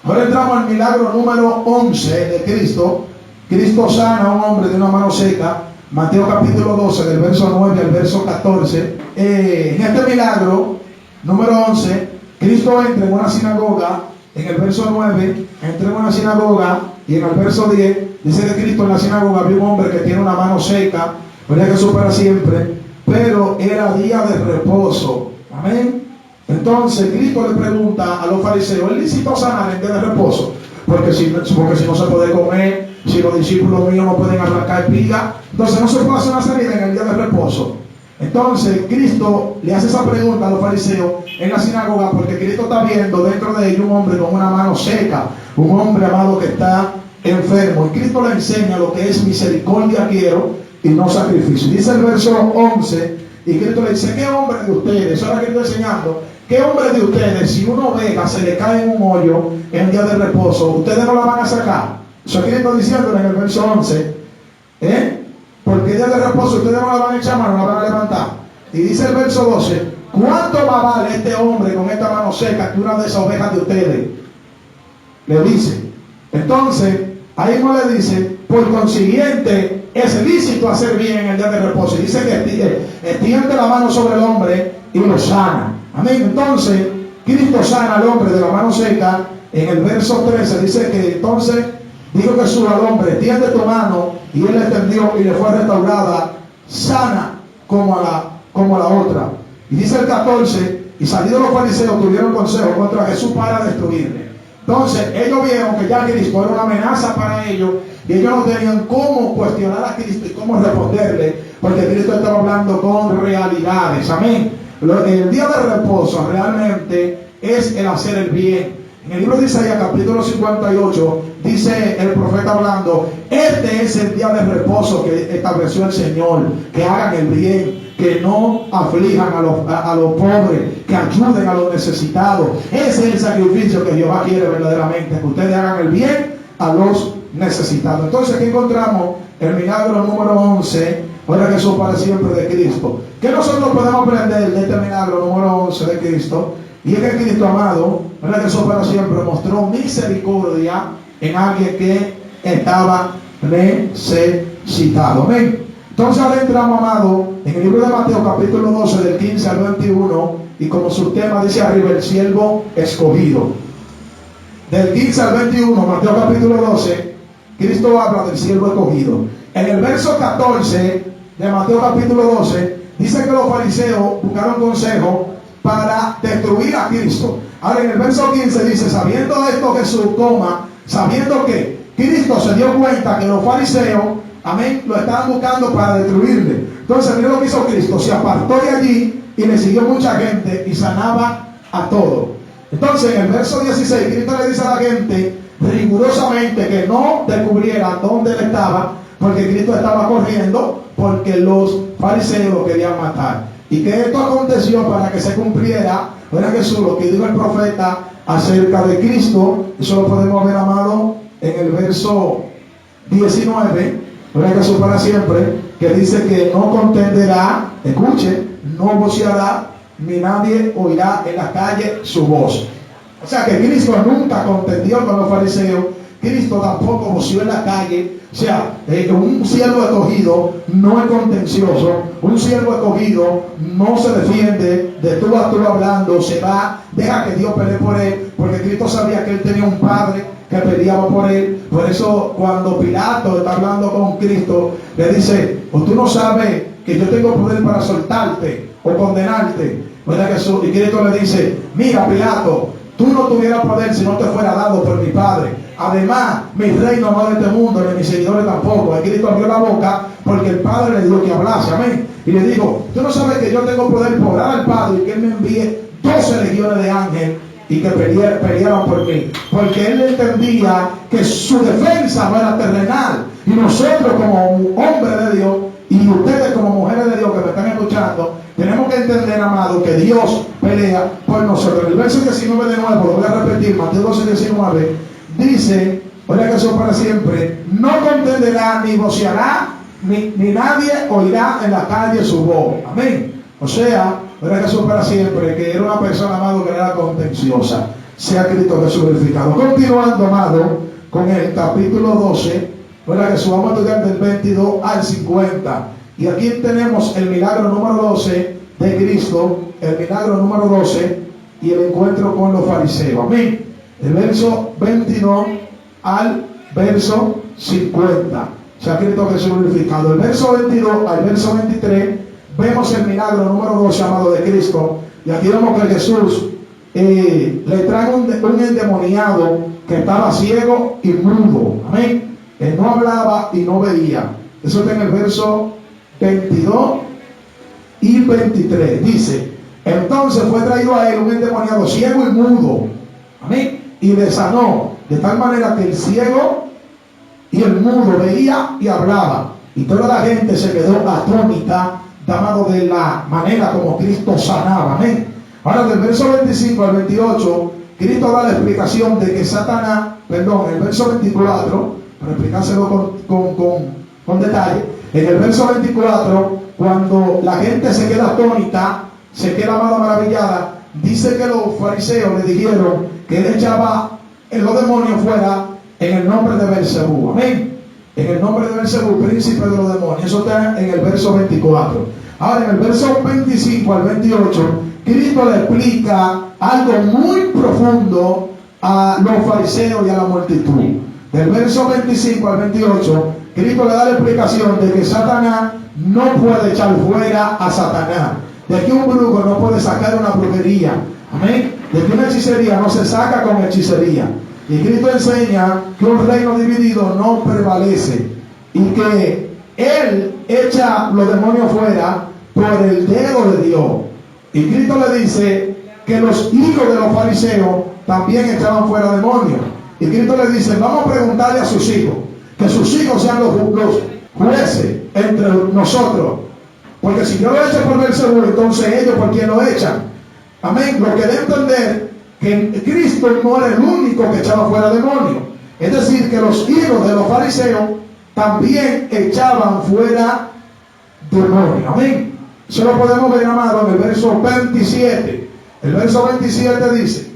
ahora entramos al milagro número 11 de Cristo. Cristo sana a un hombre de una mano seca. Mateo capítulo 12, del verso 9 al verso 14. En este milagro número 11, Cristo entra en una sinagoga. En el verso 9, entra en una sinagoga, y en el verso 10 dice que Cristo en la sinagoga vio un hombre que tiene una mano seca, gloria a Jesús para siempre, pero era día de reposo. Amén. Entonces Cristo le pregunta a los fariseos: ¿es lícito sanar en día de reposo? Porque si no se puede comer, si los discípulos míos no pueden arrancar espiga, entonces no se puede hacer una sanidad en el día de reposo. Entonces Cristo le hace esa pregunta a los fariseos en la sinagoga, porque Cristo está viendo dentro de ellos un hombre con una mano seca, un hombre, amado, que está enfermo, y Cristo le enseña lo que es misericordia quiero y no sacrificio. Dice el verso 11, y Cristo le dice: ¿qué hombre de ustedes? Ahora Cristo enseñando: ¿qué hombre de ustedes, si una oveja se le cae en un hoyo en el día de reposo, ustedes no la van a sacar? Eso Cristo diciendo en el verso 11, porque el día de reposo ustedes no la van a echar mano, no la van a levantar. Y dice el verso 12: ¿cuánto más vale este hombre con esta mano seca que una de esas ovejas de ustedes? Le dice. Entonces, ahí mismo le dice, por consiguiente, es lícito hacer bien en el día de reposo. Y dice que extiende la mano sobre el hombre y lo sana. Amén. Entonces, Cristo sana al hombre de la mano seca. En el verso 13 dice que entonces dijo Jesús al hombre, tiende tu mano, y él le extendió y le fue restaurada, sana como a la otra. Y dice el 14, y salidos los fariseos tuvieron consejo contra Jesús para destruirle. Entonces ellos vieron que ya Cristo era una amenaza para ellos, y ellos no tenían cómo cuestionar a Cristo y cómo responderle, porque Cristo estaba hablando con realidades. Amén. El día de reposo realmente es el hacer el bien. En el libro de Isaías capítulo 58 dice el profeta hablando, este es el día de reposo que estableció el Señor, que hagan el bien, que no aflijan a los pobres, que ayuden a los necesitados. Ese es el sacrificio que Jehová quiere verdaderamente, que ustedes hagan el bien a los necesitados. Entonces aquí encontramos el milagro número 11, ahora que eso para siempre de Cristo. ¿Qué nosotros podemos aprender de este milagro número 11 de Cristo? Y es que Cristo amado, ¿verdad? Que eso para siempre mostró misericordia en alguien que estaba necesitado. Amén. Entonces adentramos, amado, en el libro de Mateo capítulo 12 del 15 al 21, y como su tema dice arriba, el siervo escogido. Del 15 al 21, Mateo capítulo 12, Cristo habla del siervo escogido. En el verso 14 de Mateo capítulo 12, dice que los fariseos buscaron consejo para destruir a Cristo. Ahora en el verso 15 dice, sabiendo esto Jesús, sabiendo que Cristo se dio cuenta que los fariseos, amén, lo estaban buscando para destruirle. Entonces mira lo que hizo Cristo, se apartó de allí y le siguió mucha gente y sanaba a todos. Entonces en el verso 16 Cristo le dice a la gente rigurosamente que no descubriera dónde él estaba, porque Cristo estaba corriendo porque los fariseos lo querían matar. Y que esto aconteció para que se cumpliera, ¿verdad, Jesús? Lo que dijo el profeta acerca de Cristo. Eso lo podemos ver, amado, en el verso 19, ¿verdad, Jesús? Para siempre, que dice que no contenderá, escuche, no voceará, ni nadie oirá en la calle su voz. O sea que Cristo nunca contendió con los fariseos. Cristo tampoco voció en la calle. O sea, un siervo escogido no es contencioso. Un siervo escogido no se defiende de tú a tú hablando, se va, deja que Dios pelee por él, porque Cristo sabía que él tenía un padre que peleaba por él. Por eso cuando Pilato está hablando con Cristo, le dice, o tú no sabes que yo tengo poder para soltarte o condenarte, ¿verdad, Jesús? Y Cristo le dice, mira, Pilato, tú no tuvieras poder si no te fuera dado por mi Padre. Además, mi reino no es de este mundo, ni mis seguidores tampoco. Y Cristo abrió la boca porque el Padre le dijo que hablase. Amén. Y le dijo, tú no sabes que yo tengo poder por orar al Padre y que Él me envíe 12 legiones de ángeles y que pelearan por mí. Porque Él entendía que su defensa no era terrenal. Y nosotros como hombres de Dios y ustedes como mujeres de Dios que me están escuchando, tenemos que entender, amado, que Dios pelea por nosotros. En el verso 19 de nuevo, lo voy a repetir, Mateo 12, 19, dice, oiga que eso para siempre, no contenderá ni voceará, ni nadie oirá en la calle su voz. Amén. O sea, oiga que eso para siempre, que era una persona, amado, que era contenciosa. Sea Cristo Jesús glorificado. Continuando, amado, con el capítulo 12, oiga que eso vamos a estudiar del 22 al 50. Y aquí tenemos el milagro número 12 de Cristo, el milagro número 12 y el encuentro con los fariseos. Amén. El verso 22 al verso 50. Se ha Cristo Jesús glorificado. El verso 22 al verso 23 vemos el milagro número 12 amado de Cristo. Y aquí vemos que Jesús le trae un endemoniado que estaba ciego y mudo. Amén. Él no hablaba y no veía. Eso está en el verso 22 y 23. Dice, entonces fue traído a él un endemoniado ciego y mudo. Amén. Y le sanó de tal manera que el ciego y el mudo veía y hablaba. Y toda la gente se quedó atónita, amado, de la manera como Cristo sanaba. Amén. Ahora del verso 25 al 28, Cristo da la explicación de que Satanás, el verso 24, para explicárselo con detalle. En el verso 24, cuando la gente se queda atónita se queda amado maravillada. Dice que los fariseos le dijeron que él echaba los demonios fuera en el nombre de Belcebú. Amén. En el nombre de Belcebú, príncipe de los demonios. Eso está en el verso 24. Ahora, en el verso 25 al 28, Cristo le explica algo muy profundo a los fariseos y a la multitud. Del verso 25 al 28, Cristo le da la explicación de que Satanás no puede echar fuera a Satanás. De que un brujo no puede sacar una brujería. Amén. De que una hechicería no se saca con hechicería. Y Cristo enseña que un reino dividido no prevalece. Y que Él echa los demonios fuera por el dedo de Dios. Y Cristo le dice que los hijos de los fariseos también echaban fuera demonios. Y Cristo le dice, vamos a preguntarle a sus hijos, que sus hijos sean los jueces entre nosotros. Porque si yo lo echo por Belcebú, entonces ellos por quién lo echan. Amén. Lo que debe entender que Cristo no era el único que echaba fuera demonios. Es decir, que los hijos de los fariseos también echaban fuera demonios. Amén. Eso lo podemos ver, amado, en el verso 27. El verso 27 dice,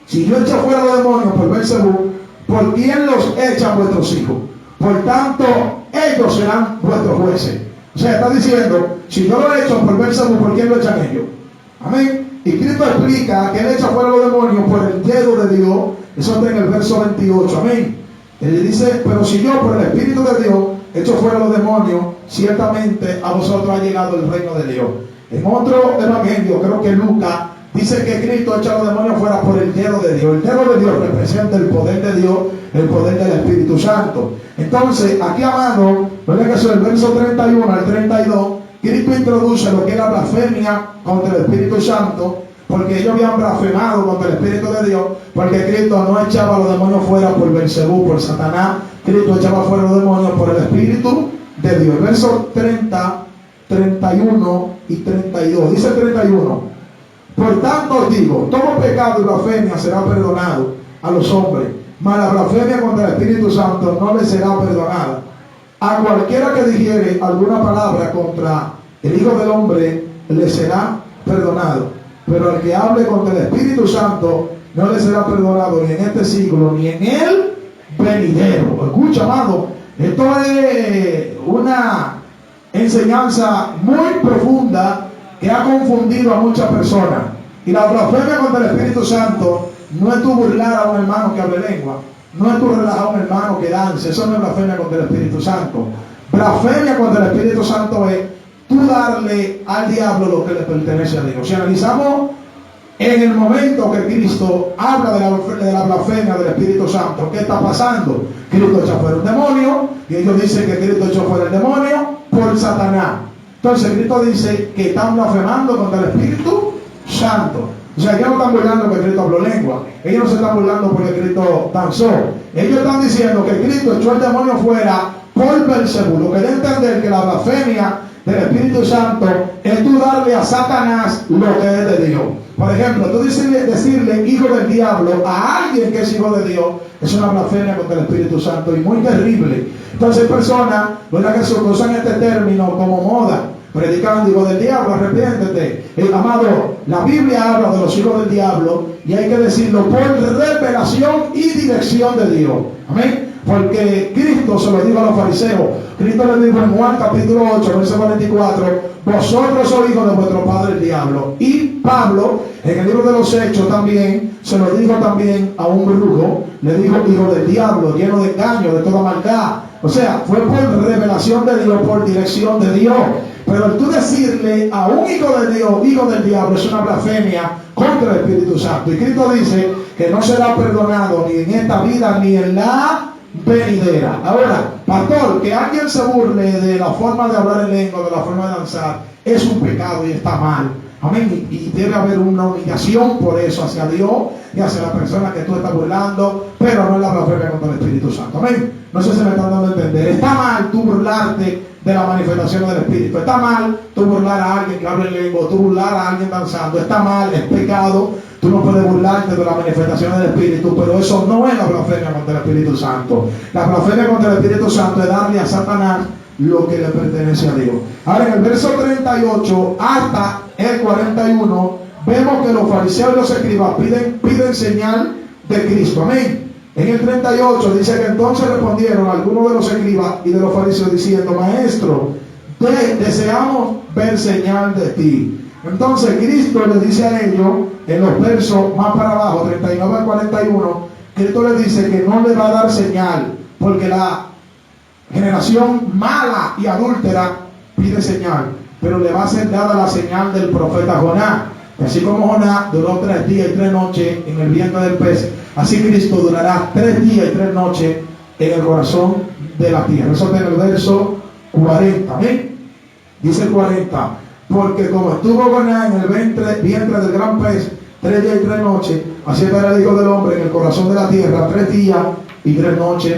si yo echo fuera los demonios por Belcebú, ¿por quién los echan vuestros hijos? Por tanto, ellos serán vuestros jueces. O sea, está diciendo, si yo lo echo por Belcebú, ¿por quién lo echan ellos? Amén. Y Cristo explica que Él echa fuera los demonios por el dedo de Dios. Eso está en el verso 28. Amén. Él dice, pero si yo por el Espíritu de Dios echo fuera los demonios, ciertamente a vosotros ha llegado el reino de Dios. En otro evangelio, creo que Lucas, dice que Cristo echa los demonios fuera por el dedo de Dios. El dedo de Dios representa el poder de Dios, el poder del Espíritu Santo. Entonces, aquí, amado, ¿verdad que eso? El verso 31 al 32, Cristo introduce lo que es la blasfemia contra el Espíritu Santo, porque ellos habían blasfemado contra el Espíritu de Dios, porque Cristo no echaba los demonios fuera por Belcebú, por Satanás. Cristo echaba fuera los demonios por el Espíritu de Dios. El verso 30, 31 y 32. Dice el 31. Por tanto os digo, todo pecado y blasfemia será perdonado a los hombres, mas la blasfemia contra el Espíritu Santo no le será perdonada. A cualquiera que dijere alguna palabra contra el Hijo del Hombre le será perdonado, pero al que hable contra el Espíritu Santo no le será perdonado ni en este siglo ni en el venidero. Escucha, amado, esto es una enseñanza muy profunda que ha confundido a muchas personas. Y la blasfemia contra el Espíritu Santo no es tú burlar a un hermano que hable lengua, no es tú relajar a un hermano que dance. Eso no es blasfemia contra el Espíritu Santo. Blasfemia contra el Espíritu Santo es tú darle al diablo lo que le pertenece a Dios. Si analizamos en el momento que Cristo habla de la blasfemia del Espíritu Santo, ¿qué está pasando? Cristo echó fuera un demonio, y ellos dicen que Cristo echó fuera el demonio por Satanás. Entonces Cristo dice que están blasfemando contra el Espíritu Santo. O sea, ellos no están burlando que Cristo habló lengua. Ellos no se están burlando porque Cristo danzó. Ellos están diciendo que Cristo echó el demonio fuera por Belcebú. Lo que debe entender que la blasfemia del Espíritu Santo es tú darle a Satanás lo que es de Dios. Por ejemplo, tú decirle hijo del diablo a alguien que es hijo de Dios es una blasfemia contra el Espíritu Santo y muy terrible. Entonces personas, ¿verdad?, que usan este término como moda, predicando hijo del diablo, arrepiéntete. Amado, la Biblia habla de los hijos del diablo y hay que decirlo por revelación y dirección de Dios. Amén. Porque Cristo se lo dijo a los fariseos. Cristo les dijo en Juan capítulo 8, verso 44, vosotros sois hijos de vuestro padre el diablo. Y Pablo, en el libro de los Hechos también, se lo dijo también a un brujo, le dijo hijo del diablo, lleno de engaño, de toda maldad. O sea, fue por revelación de Dios, por dirección de Dios. Pero el tú decirle a un hijo de Dios, hijo del diablo, es una blasfemia contra el Espíritu Santo. Y Cristo dice que no será perdonado ni en esta vida ni en la venidera. Ahora, pastor, que alguien se burle de la forma de hablar en lengua, de la forma de danzar, es un pecado y está mal. Amén. Y debe haber una humillación por eso hacia Dios y hacia la persona que tú estás burlando, pero no es la blasfemia contra el Espíritu Santo. Amén. No sé si me están dando a entender. Está mal tú burlarte de la manifestación del Espíritu. Está mal tú burlar a alguien que hable en lengua, tú burlar a alguien danzando. Está mal, es pecado. Tú no puedes burlarte de la manifestación del Espíritu, pero eso no es la blasfemia contra el Espíritu Santo. La blasfemia contra el Espíritu Santo es darle a Satanás lo que le pertenece a Dios. Ahora en el verso 38, hasta el 41, vemos que los fariseos y los escribas piden señal de Cristo. Amén. En el 38 dice que entonces respondieron algunos de los escribas y de los fariseos diciendo: Maestro, deseamos ver señal de ti. Entonces Cristo le dice a ellos, en los versos más para abajo, 39 al 41, Cristo le dice que no le va a dar señal, porque la generación mala y adúltera pide señal, pero le va a ser dada la señal del profeta Jonás. Así como Jonás duró 3 días y 3 noches en el vientre del pez, así Cristo durará 3 días y 3 noches en el corazón de la tierra. Eso está en el verso 40. ¿Amén? Dice el 40: porque como estuvo Jonás en el vientre del gran pez 3 días y 3 noches, así estará el Hijo del Hombre en el corazón de la tierra 3 días y 3 noches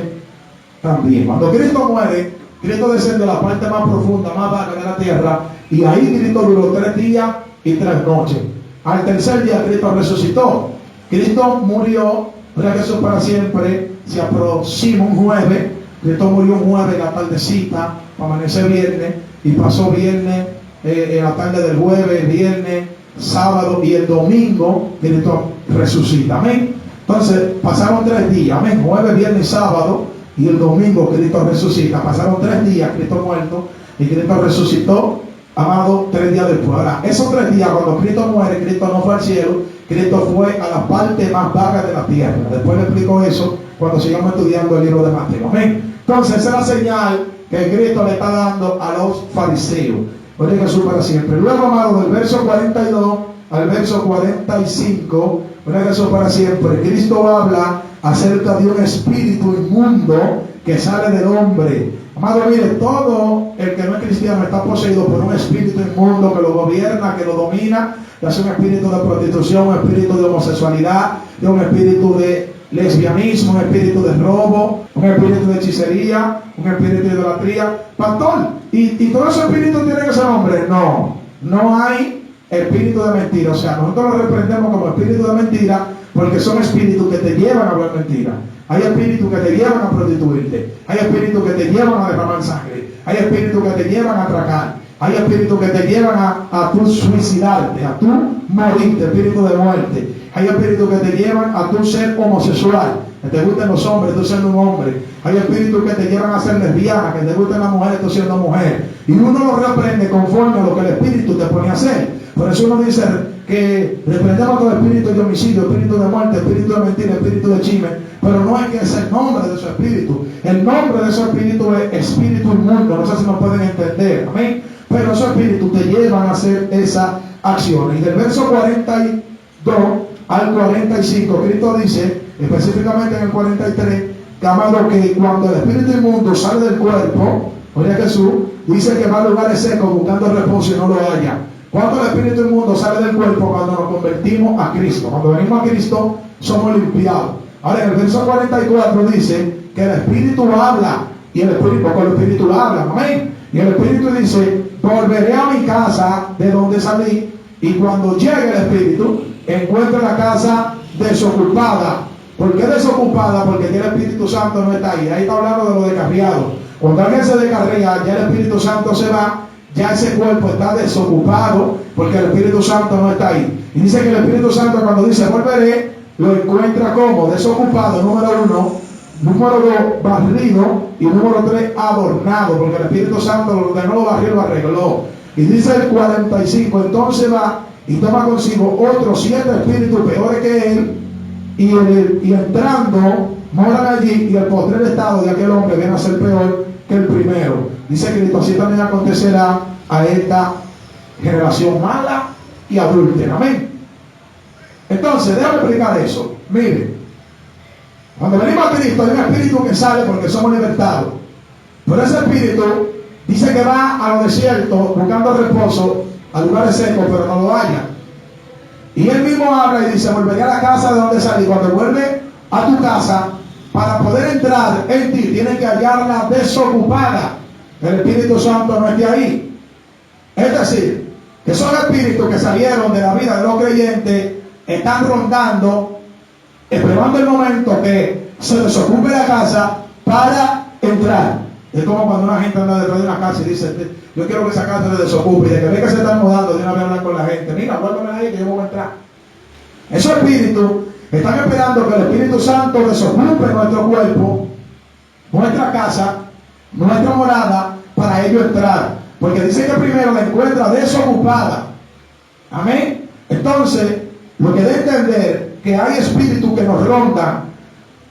también. Cuando Cristo muere, Cristo desciende a la parte más profunda, más baja de la tierra, y ahí Cristo duró 3 días y 3 noches. Al tercer día Cristo resucitó. Cristo murió, gloria a Jesús para siempre. Se aproxima un jueves. Cristo murió un jueves en la tardecita, amanecer viernes, y pasó viernes, en la tarde del jueves, viernes, sábado y el domingo Cristo resucita. Amén. Entonces pasaron 3 días, amén, jueves, viernes, sábado y el domingo Cristo resucita. Pasaron 3 días Cristo muerto y Cristo resucitó, amado, 3 días después. Ahora, esos 3 días cuando Cristo muere, Cristo no fue al cielo, Cristo fue a la parte más baja de la tierra. Después le explico eso cuando sigamos estudiando el libro de Mateo. Amén. Entonces esa es la señal que Cristo le está dando a los fariseos. Gloria a Jesús para siempre. Luego, amado, del verso 42 al verso 45, gloria a Jesús para siempre, Cristo habla acerca de un espíritu inmundo que sale del hombre. Amado, mire, todo el que no es cristiano está poseído por un espíritu inmundo que lo gobierna, que lo domina, ya sea un espíritu de prostitución, un espíritu de homosexualidad, un espíritu de lesbianismo, un espíritu de robo, un espíritu de hechicería, un espíritu de idolatría. Pastor, ¿y todos esos espíritus tienen que ser hombres? No, no hay espíritu de mentira. O sea, nosotros lo reprendemos como espíritu de mentira porque son espíritus que te llevan a hablar mentira. Hay espíritus que te llevan a prostituirte, hay espíritus que te llevan a derramar sangre, hay espíritus que te llevan a atracar, hay espíritus que te llevan a tu suicidarte, a tu morirte, espíritu de muerte. Hay espíritus que te llevan a tu ser homosexual, que te gusten los hombres, tú siendo un hombre. Hay espíritus que te llevan a ser lesbiana, que te gusten las mujeres, tú siendo mujer. Y uno lo reprende conforme a lo que el espíritu te pone a hacer. Por eso uno dice que reprendemos todo espíritu de homicidio, espíritu de muerte, espíritu de mentira, espíritu de chisme, pero no es que es el nombre de su espíritu. El nombre de su espíritu es espíritu inmundo. No sé si nos pueden entender, amén. Pero esos espíritus te llevan a hacer esa acción. Y del verso 42 al 45, Cristo dice, específicamente en el 43, que, amado, que cuando el espíritu inmundo sale del cuerpo, oye Jesús, dice que va a lugares secos buscando reposo y no lo halla. Cuando el espíritu inmundo sale del cuerpo, cuando nos convertimos a Cristo, cuando venimos a Cristo, somos limpiados. Ahora en el verso 44 dice que el espíritu habla, y el espíritu, con el espíritu habla, amén. Y el espíritu dice: volveré a mi casa de donde salí, y cuando llegue el espíritu, encuentre la casa desocupada. ¿Por qué desocupada? Porque ya el Espíritu Santo no está ahí. Ahí está hablando de lo descarriado. Cuando alguien se descarría, ya el Espíritu Santo se va, ya ese cuerpo está desocupado, porque el Espíritu Santo no está ahí. Y dice que el Espíritu Santo, cuando dice volveré, lo encuentra como desocupado, número 1, número 2, barrido, y número 3, adornado, porque el Espíritu Santo lo ordenó, lo barrió, lo arregló. Y dice el 45, entonces va y toma consigo otros 7 espíritus peores que él, y entrando moran allí, y el postrer estado de aquel hombre viene a ser peor que el primero. Dice Cristo: así también acontecerá a esta generación mala y adúltera. Amén. Entonces, déjame explicar eso. Mire, cuando venimos a Cristo hay un espíritu que sale porque somos libertados, pero ese espíritu dice que va a los desiertos buscando reposo, a lugares secos, pero no lo halla. Y él mismo habla y dice: volveré a la casa de donde salí. Cuando vuelve a tu casa, para poder entrar en ti, tienes que hallarla desocupada. El Espíritu Santo no esté ahí. Es decir, que son espíritus que salieron de la vida de los creyentes, están rondando, esperando el momento que se desocupe la casa para entrar. Es como cuando una gente anda detrás de una casa y dice, yo quiero que esa casa se desocupe, y de que ve que se están mudando, de una vez hablar con la gente, mira, vuélveme ahí que yo voy a entrar. Esos espíritus están esperando que el Espíritu Santo desocupe nuestro cuerpo, nuestra casa, nuestra morada, para ellos entrar. Porque dice que primero la encuentra desocupada. Amén. Entonces, lo que debe entender que hay espíritus que nos rondan,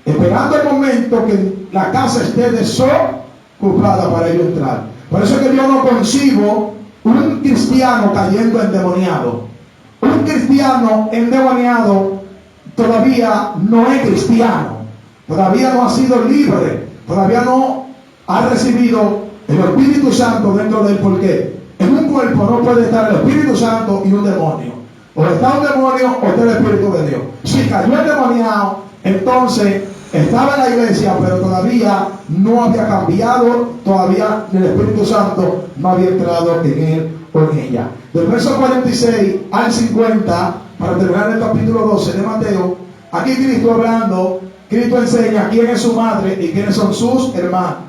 esperando el momento que la casa esté desocupada para ellos entrar. Por eso es que yo no concibo un cristiano cayendo endemoniado. Un cristiano endemoniado todavía no es cristiano, todavía no ha sido libre, todavía no ha recibido el Espíritu Santo dentro de él. Porque en un cuerpo no puede estar el Espíritu Santo y un demonio. O está un demonio o está el Espíritu de Dios. Si cayó endemoniado, entonces estaba en la iglesia, pero todavía no había cambiado, todavía el Espíritu Santo no había entrado en él o en ella. Del verso 46 al 50, para terminar el capítulo 12 de Mateo, aquí Cristo hablando, Cristo enseña quién es su madre y quiénes son sus hermanos.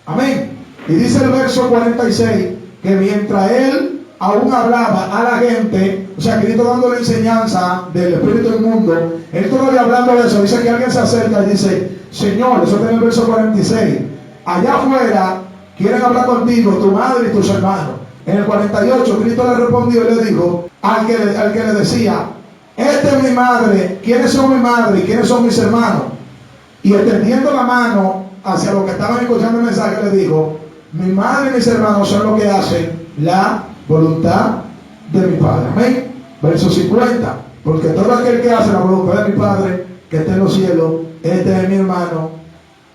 Amén. Y dice el verso 46 que mientras él aún hablaba a la gente, o sea, Cristo dando la enseñanza del espíritu inmundo, él todavía hablando de eso, dice que alguien se acerca y dice, Señor, eso está en el verso 46, allá afuera quieren hablar contigo tu madre y tus hermanos. En el 48 Cristo le respondió y le dijo al que le decía, esta es mi madre, ¿quiénes son mi madre y quiénes son mis hermanos? Y extendiendo la mano hacia los que estaban escuchando el mensaje, le dijo, mi madre y mis hermanos son los que hacen la voluntad de mi Padre. Amén. Verso 50, porque todo aquel que hace la voluntad de mi Padre que está en los cielos, este es mi hermano,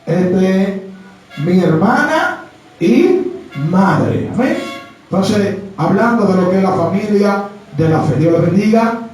este es mi hermana y madre. Amén. Entonces, hablando de lo que es la familia de la fe. Dios les bendiga.